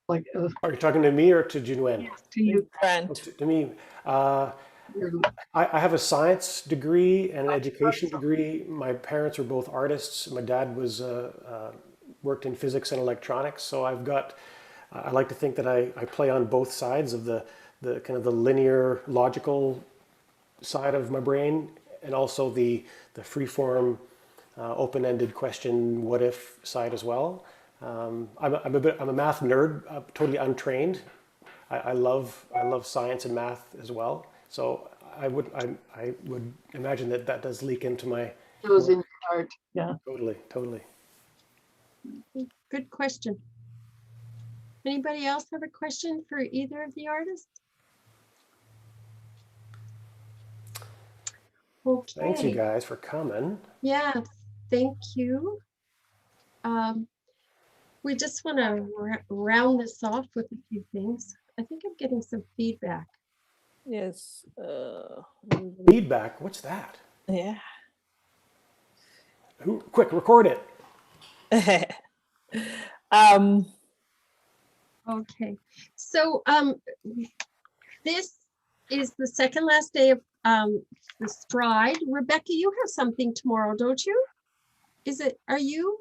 Are you talking to me or to Yuneun? to you. Grant. To me. I have a science degree and an education degree. My parents were both artists. My dad was worked in physics and electronics. So I like to think that I play on both sides of the kind of the linear logical side of my brain, and also the free-form open-ended question what if side as well. I'm a math nerd, totally untrained. I love science and math as well. So I would imagine that does leak into my Those in art, yeah. Totally. Good question. Anybody else have a question for either of the artists? Okay. Thanks you guys for coming. Yeah, thank you. We just want to round this off with a few things. I think I'm getting some feedback. Yes. Feedback? What's that? Yeah. Quick, record it. Okay, so this is the second last day of the stride. Rebecca, you have something tomorrow, don't you? Are you?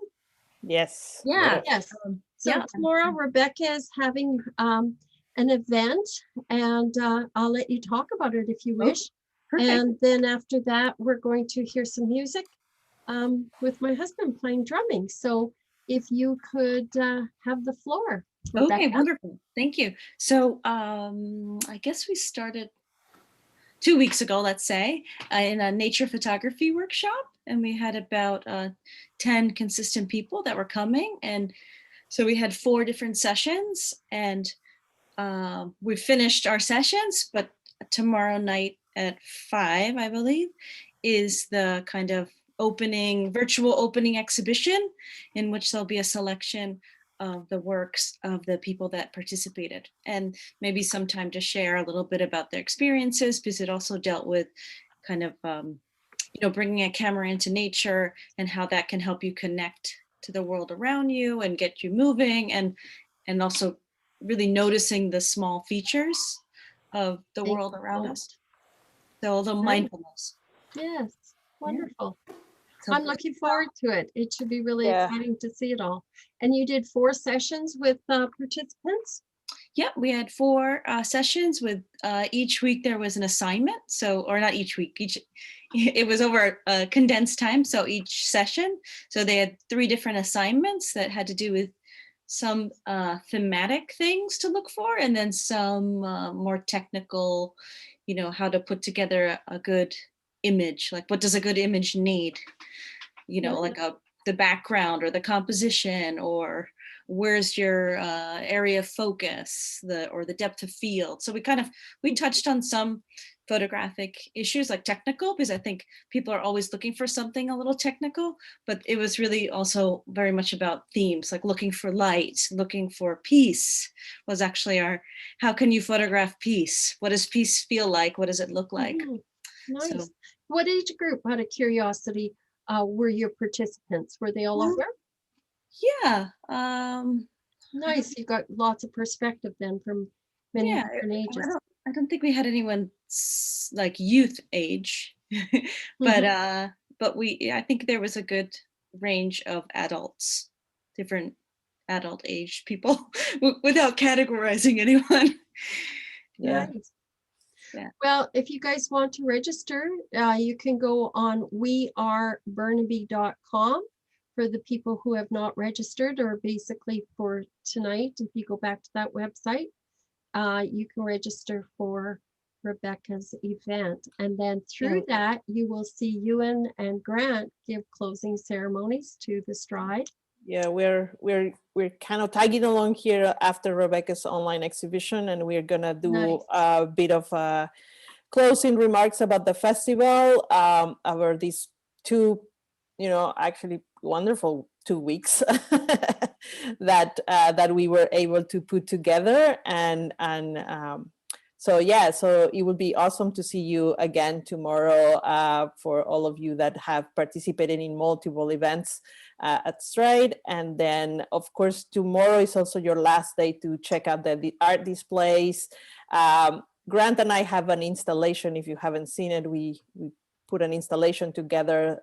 Yes. Yeah, yes. So yeah. tomorrow Rebecca is having an event, and I'll let you talk about it if you wish. Perfect. And then after that, we're going to hear some music with my husband playing drumming. So if you could have the floor. Okay, Rebecca. wonderful. Thank you. So I guess we started 2 weeks ago, let's say, in a nature photography workshop, and we had about 10 consistent people that were coming. And so we had 4 different sessions, and we finished our sessions, but tomorrow night at 5, I believe, is the kind of virtual opening exhibition in which there'll be a selection of the works of the people that participated, and maybe some time to share a little bit about their experiences, because it also dealt with kind of, bringing a camera into nature and how that can help you connect to the world around you and get you moving, and also really noticing the small features of the world around us. So a little mindfulness. Yes, wonderful. So I'm looking forward to it. It should be really Yeah. exciting to see it all. And you did 4 sessions with participants? yeah, we had 4 sessions with each week there was an assignment. So, or not each week, it was over a condensed time. So each session, so they had 3 different assignments that had to do with some thematic things to look for, and then some more technical, how to put together a good image, like what does a good image need, like the background or the composition, or where's your area of focus, or the depth of field. So we touched on some photographic issues, like technical, because I think people are always looking for something a little technical, but it was really also very much about themes, like looking for light, looking for peace was actually how can you photograph peace? What does peace feel like? What does it look like? Nice. So- What age group, out of curiosity, were your participants? Were they all older? Yeah. Nice. You got lots of perspective then from many different ages. I don't think we had anyone like youth age, but I think there was a good range of adults, different adult age people without categorizing anyone. Yeah. Nice. Yeah. Well, if you guys want to register, you can go on weareburnaby.com for the people who have not registered, or basically for tonight, if you go back to that website, you can register for Rebecca's event. And then through that, you will see Yuneun and Grant give closing ceremonies to the Stride. Yeah, we're kind of tagging along here after Rebecca's online exhibition, and we're gonna do Nice. a bit of closing remarks about the festival, about these two, actually wonderful 2 weeks that we were able to put together, and so yeah, so it would be awesome to see you again tomorrow, for all of you that have participated in multiple events at Stride. And then of course tomorrow is also your last day to check out the art displays. Grant and I have an installation. If you haven't seen it, we put an installation together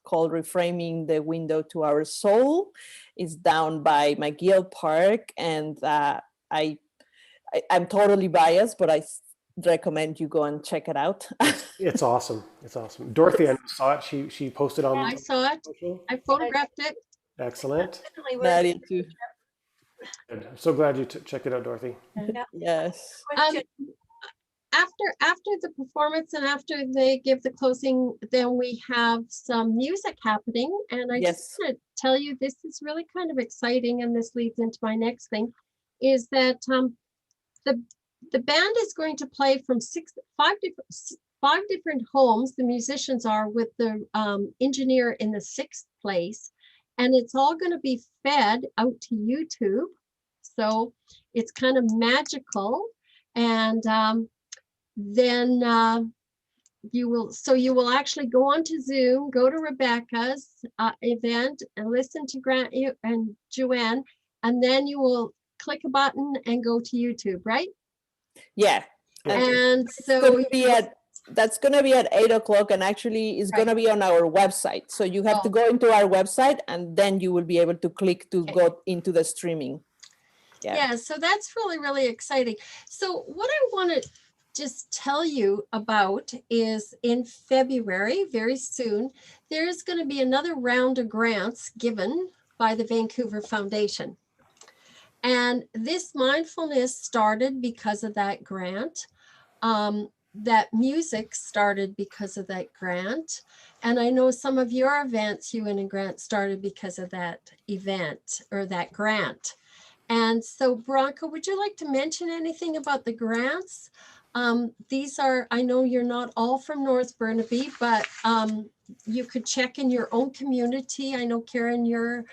called Reframing the Window to Our Soul. It's down by McGill Park, and I'm totally biased, but I recommend you go and check it out. It's awesome. It's awesome. Dorothy, I saw it. She posted on. I saw it. social. I photographed it. Excellent. Definitely worth Nadia too. Good. I'm so glad you checked it out, Dorothy. Yes. question. After the performance and after they give the closing, then we have some music happening. And I just Yes. want to tell you, this is really kind of exciting, and this leads into my next thing, is that the band is going to play from five different homes. The musicians are, with the engineer in the 6th place, and it's all going to be fed out to YouTube. So it's kind of magical. And then you will actually go onto Zoom, go to Rebecca's event and listen to Grant and Yuneun, and then you will click a button and go to YouTube, right? Yeah. And so that's going to be at 8 o'clock, and actually it's going to be on our website. So you have to go into our website, and then you will be able to click to go into the streaming. Yeah, so that's really, really exciting. So what I want to just tell you about is in February, very soon, there's going to be another round of grants given by the Vancouver Foundation. And this mindfulness started because of that grant. That music started because of that grant. And I know some of your events, Yuneun and Grant, started because of that event or that grant. And so, Bronca, would you like to mention anything about the grants? These are, I know you're not all from North Burnaby, but you could check in your own community. I know, Karen, you're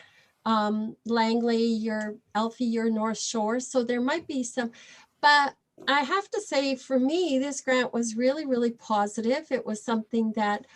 Langley, you're Alfie, you're North Shore. So there might be some, but I have to say, for me, this grant was really, really positive. It was something that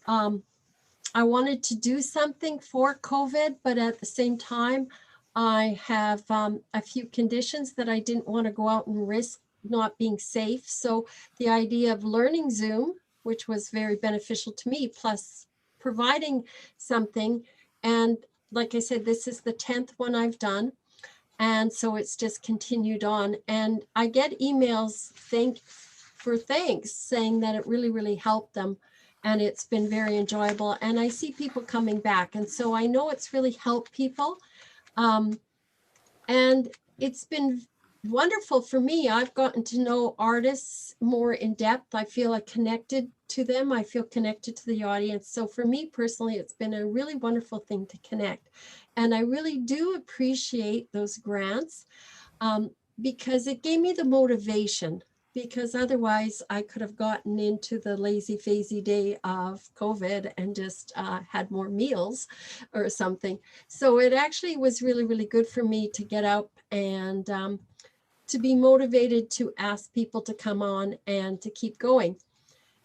I wanted to do something for COVID, but at the same time, I have a few conditions that I didn't want to go out and risk not being safe. So the idea of learning Zoom, which was very beneficial to me, plus providing something. And like I said, this is the 10th one I've done. And so it's just continued on. And I get emails thanks saying that it really, really helped them. And it's been very enjoyable. And I see people coming back. And so I know it's really helped people. And it's been wonderful for me. I've gotten to know artists more in depth. I feel connected to them. I feel connected to the audience. So for me personally, it's been a really wonderful thing to connect. And I really do appreciate those grants because it gave me the motivation, because otherwise I could have gotten into the lazy-fazy day of COVID and just had more meals or something. So it actually was really, really good for me to get up and to be motivated to ask people to come on and to keep going.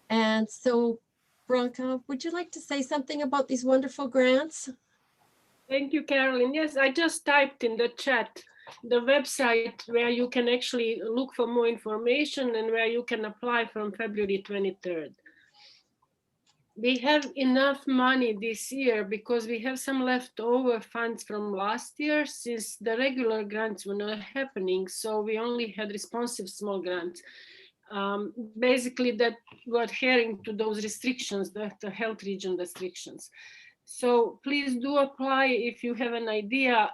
And so, Bronca, would you like to say something about these wonderful grants? Thank you, Carolyn. Yes, I just typed in the chat the website where you can actually look for more information and where you can apply from February 23rd. We have enough money this year because we have some leftover funds from last year since the regular grants were not happening. So we only had responsive small grants. Basically that were adhering to those restrictions, the health region restrictions. So please do apply if you have an idea.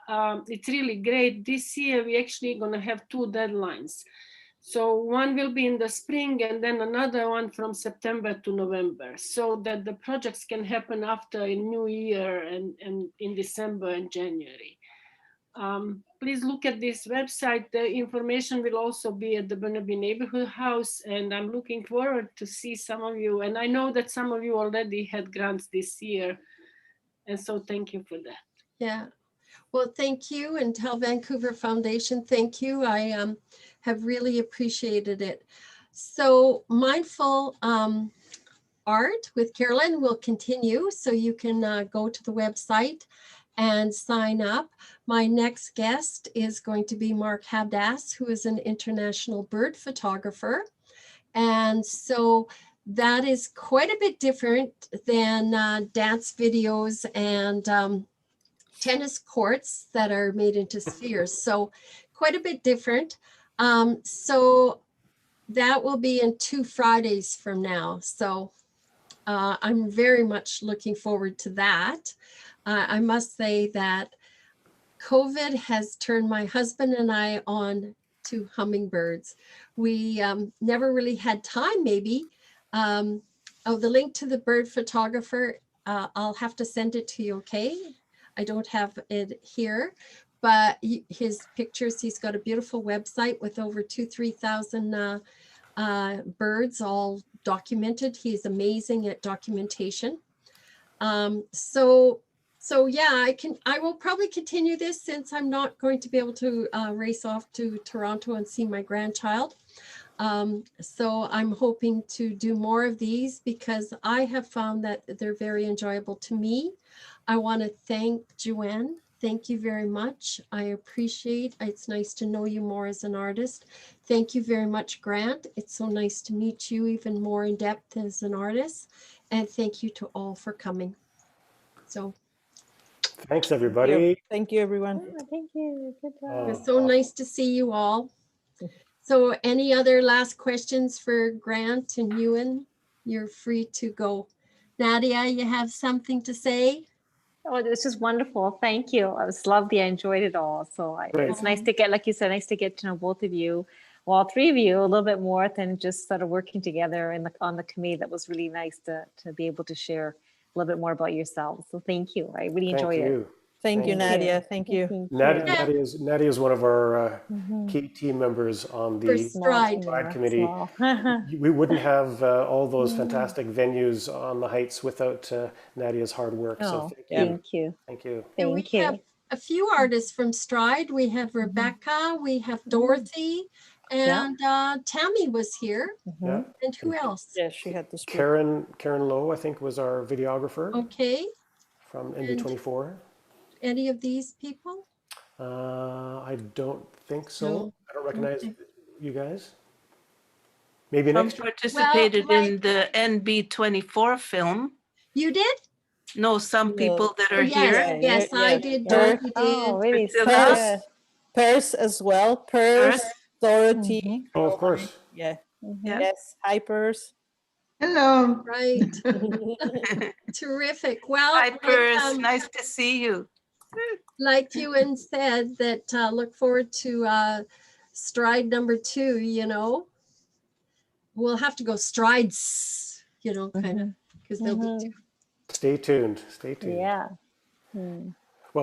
It's really great. This year we actually gonna have 2 deadlines. So one will be in the spring and then another one from September to November, so that the projects can happen after a new year and in December and January. Please look at this website. The information will also be at the Burnaby Neighborhood House, and I'm looking forward to see some of you. And I know that some of you already had grants this year, and so thank you for that. Yeah. Well, thank you, and tell Vancouver Foundation, thank you. I have really appreciated it. So Mindful Art with Carolyn will continue, so you can go to the website and sign up. My next guest is going to be Mark Habdas, who is an international bird photographer. And so that is quite a bit different than dance videos and tennis courts that are made into spheres. So quite a bit different. So that will be in 2 Fridays from now. So I'm very much looking forward to that. I must say that COVID has turned my husband and I on to hummingbirds. We never really had time, maybe. The link to the bird photographer, I'll have to send it to you, okay? I don't have it here, but his pictures, he's got a beautiful website with over 3,000 birds all documented. He's amazing at documentation. So yeah, I will probably continue this since I'm not going to be able to race off to Toronto and see my grandchild. So I'm hoping to do more of these because I have found that they're very enjoyable to me. I want to thank Joanne. Thank you very much. I appreciate it. It's nice to know you more as an artist. Thank you very much, Grant. It's so nice to meet you even more in depth as an artist. And thank you to all for coming. So Thanks, everybody. Thank you, everyone. Thank you. Goodbye. it's so nice to see you all. So any other last questions for Grant and Yuneun? You're free to go. Nadia, you have something to say? Oh, it was just wonderful. Thank you. It was lovely. I enjoyed it all. So it's nice to get, like you said, nice to get to know both of you, well, 3 of you, a little bit more than just sort of working together on the committee. That was really nice to be able to share a little bit more about yourselves. So thank you. I really enjoyed it. Thank you, Nadia. Thank you. Nadia is one of our key team members on the Stride committee. We wouldn't have all those fantastic venues on the Heights without Nadia's hard work. So thank you. Thank you. We have a few artists from Stride. We have Rebecca, we have Dorothy, and Tammy was here. Yeah. And who else? Yeah, she had to speak. Karen Lowe, I think, was our videographer. Okay. From NB24. Any of these people? I don't think so. No. I don't recognize you guys. Maybe next year. Participated in the NB24 film. You did? No, some people that are here. Yes, I did. Dorothy did. Oh, really? Purse as well. Purse, Dorothy. Oh, of course. Yeah. Yes. Hi, Purse. Hello. Right. Terrific. Well, hi, Purse. Nice to see you. Like Yuneun said, that look forward to stride number 2, you know. We'll have to go strides, you know, kind of, because there'll be 2. Stay tuned. Stay tuned. Yeah. Well,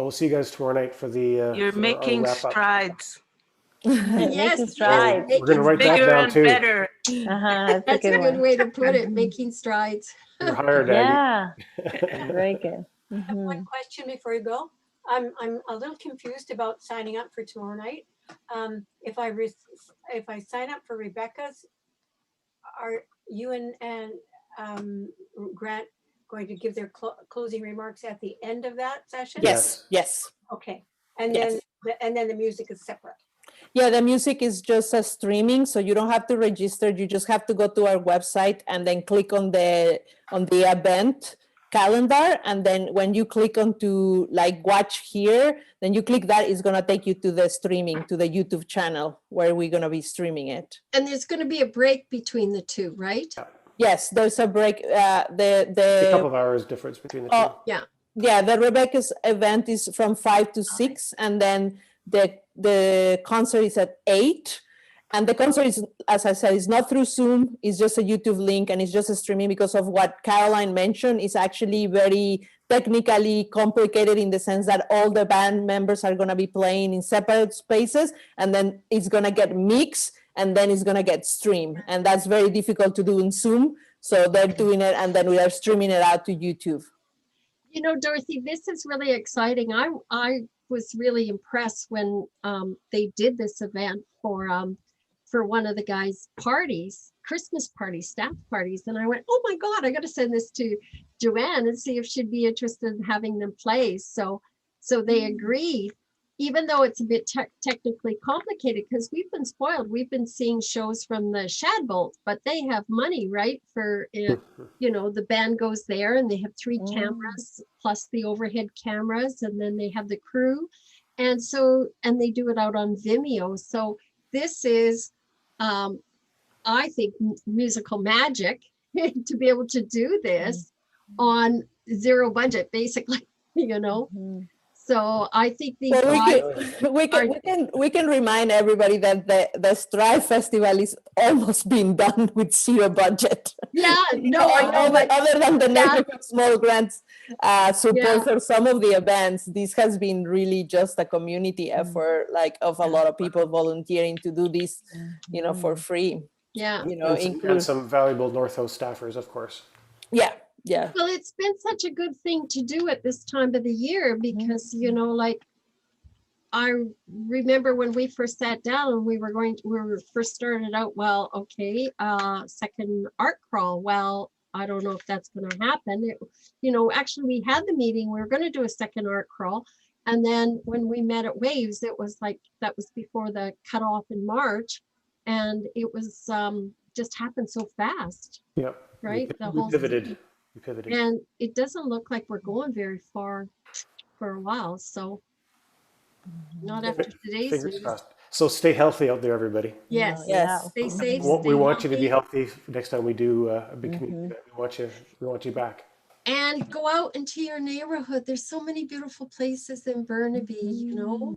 we'll see you guys tomorrow night for the You're for making our wrap-up. strides. Yes, strides. We're going to write that down too. Better. That's a good way to put it, making strides. You're hired, Aggie. Yeah. Very good. I have one question before you go. I'm a little confused about signing up for tomorrow night. If I sign up for Rebecca's, are Yuneun and Grant going to give their closing remarks at the end of that session? Yes. Okay. And then the music is separate. Yeah, the music is just a streaming, so you don't have to register. You just have to go to our website and then click on the event calendar. And then when you click on to like watch here, then you click that, it's gonna take you to the streaming, to the YouTube channel where we're gonna be streaming it. And there's going to be a break between the two, right? Yes, there's a break. A couple of hours difference between the two. Oh, yeah, the Rebecca's event is from 5 to 6, and then the concert is at 8. And the concert is, as I said, is not through Zoom. It's just a YouTube link, and it's just a streaming because of what Caroline mentioned. It's actually very technically complicated in the sense that all the band members are going to be playing in separate spaces, and then it's going to get mixed, and then it's going to get streamed. And that's very difficult to do in Zoom. So they're doing it, and then we are streaming it out to YouTube. You know, Dorothy, this is really exciting. I was really impressed when they did this event for one of the guys' parties, Christmas parties, staff parties. And I went, oh my God, I got to send this to Joanne and see if she'd be interested in having them play. So they agreed, even though it's a bit technically complicated, because we've been spoiled. We've been seeing shows from the Shadbolt, but they have money, right? For, you know, the band goes there and they have 3 cameras plus the overhead cameras, and then they have the crew. And they do it out on Vimeo. So this is, I think, musical magic to be able to do this on 0 budget, basically, you know. So I think these we can remind everybody that the Strive Festival is almost being done with 0 budget. Yeah, no, I know, but other than the neighborhood small grants support for some of the events, this has been really just a community effort, like of a lot of people volunteering to do this, you know, for free. Yeah, you know, and some valuable North Host staffers, of course. Yeah. Yeah. Well, it's been such a good thing to do at this time of the year because, you know, like I remember when we first sat down and we were first started out, well, okay, second art crawl. Well, I don't know if that's going to happen. You know, actually we had the meeting, we were going to do a second art crawl. And then when we met at Waves, it was like, that was before the cutoff in March. And it was just happened so fast. Yeah. Right. We pivoted. And it doesn't look like we're going very far for a while. So not after today's news. So stay healthy out there, everybody. Yes. Stay safe. We want you to be healthy next time we do a big community event. We want you back. And go out into your neighborhood. There's so many beautiful places in Burnaby, you know.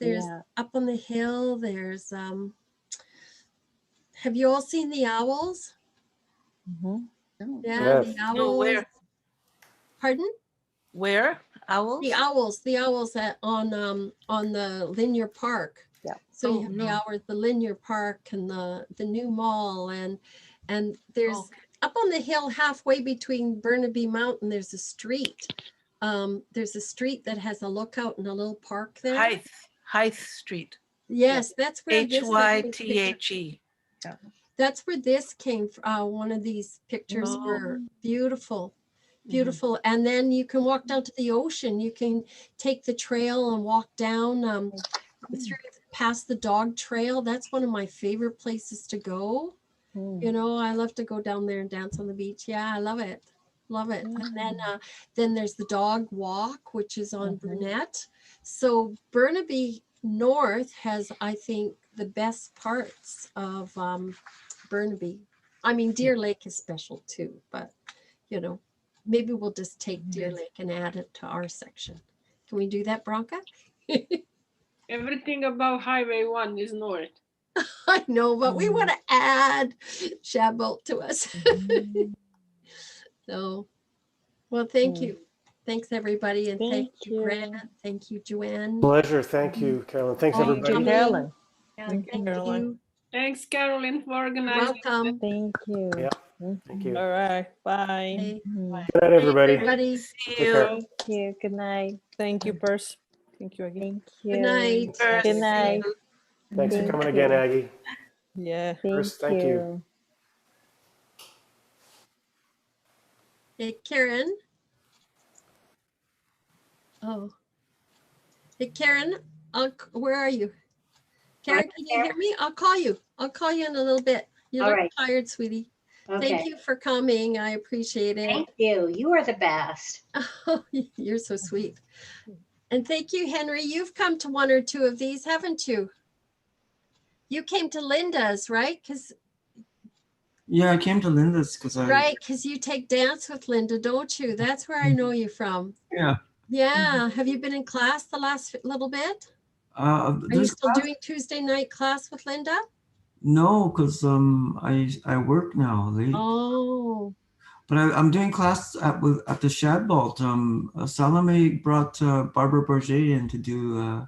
There's up on the hill. There's have you all seen the owls? Yeah, the owls. No, where? Pardon? Where? Owls? The owls on the Linear Park. Yeah. So you have the owls, the Linear Park and the new mall and there's up on the hill halfway between Burnaby Mountain, there's a street. There's a street that has a lookout and a little park there. Hythe Street. Yes, that's where Hythe. Yeah. That's where this came from. One of these pictures were beautiful, beautiful. And then you can walk down to the ocean. You can take the trail and walk down through past the dog trail. That's one of my favorite places to go. You know, I love to go down there and dance on the beach. Yeah, I love it. Love it. And then there's the dog walk, which is on Burnett. So Burnaby North has, I think, the best parts of Burnaby. I mean, Deer Lake is special too, but you know, maybe we'll just take Deer Lake and add it to our section. Can we do that, Bronca? Everything above Highway 1 is north. I know, but we want to add Shadbolt to us. So, well, thank you. Thanks, everybody. And thank you, Grant. Thank you, Joanne. Pleasure. Thank you, Carolyn. Thanks, everybody. Carolyn. Thank you. Thanks, Carolyn, for organizing. Welcome. Thank you. Yeah. Thank you. All right. Bye. Okay. Good night, everybody. See Take you. care. Thank you. Good night. Thank you, Purse. Thank you again. Thank you. Good night. Good night. Thanks for coming again, Aggie. Yeah. Thank you. Hey, Karen. Oh. Hey, Karen, where are you? Carrie, can you hear me? I'll call you. I'll call you in a little bit. You All look right. tired, sweetie. Okay. Thank you for coming. I appreciate it. Thank you. You are the best. Oh, you're so sweet. And thank you, Henry. You've come to one or two of these, haven't you? You came to Linda's, right? Yeah, I came to Linda's because Because you take dance with Linda, don't you? That's where I know you from. Yeah. Yeah. Have you been in class the last little bit? Are you There's still doing Tuesday night class with Linda? no, because I work now late. Oh. But I'm doing class at the Shadbolt. Salome brought Barbara Bourget in to do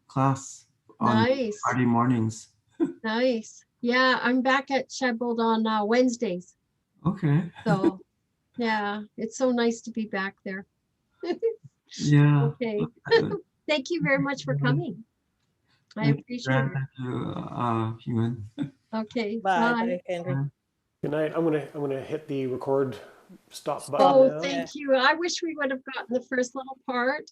class on Nice. Friday mornings. Nice. Yeah, I'm back at Shadbolt on Wednesdays. Okay. So, yeah, it's so nice to be back there. Yeah. Okay. Thank you very much for coming. I appreciate it. Thank you, Yuneun. Okay. Bye. Bye. Bye, Henry. Good night. I'm gonna hit the record stop button Oh, now. thank you. I wish we would have gotten the first little part.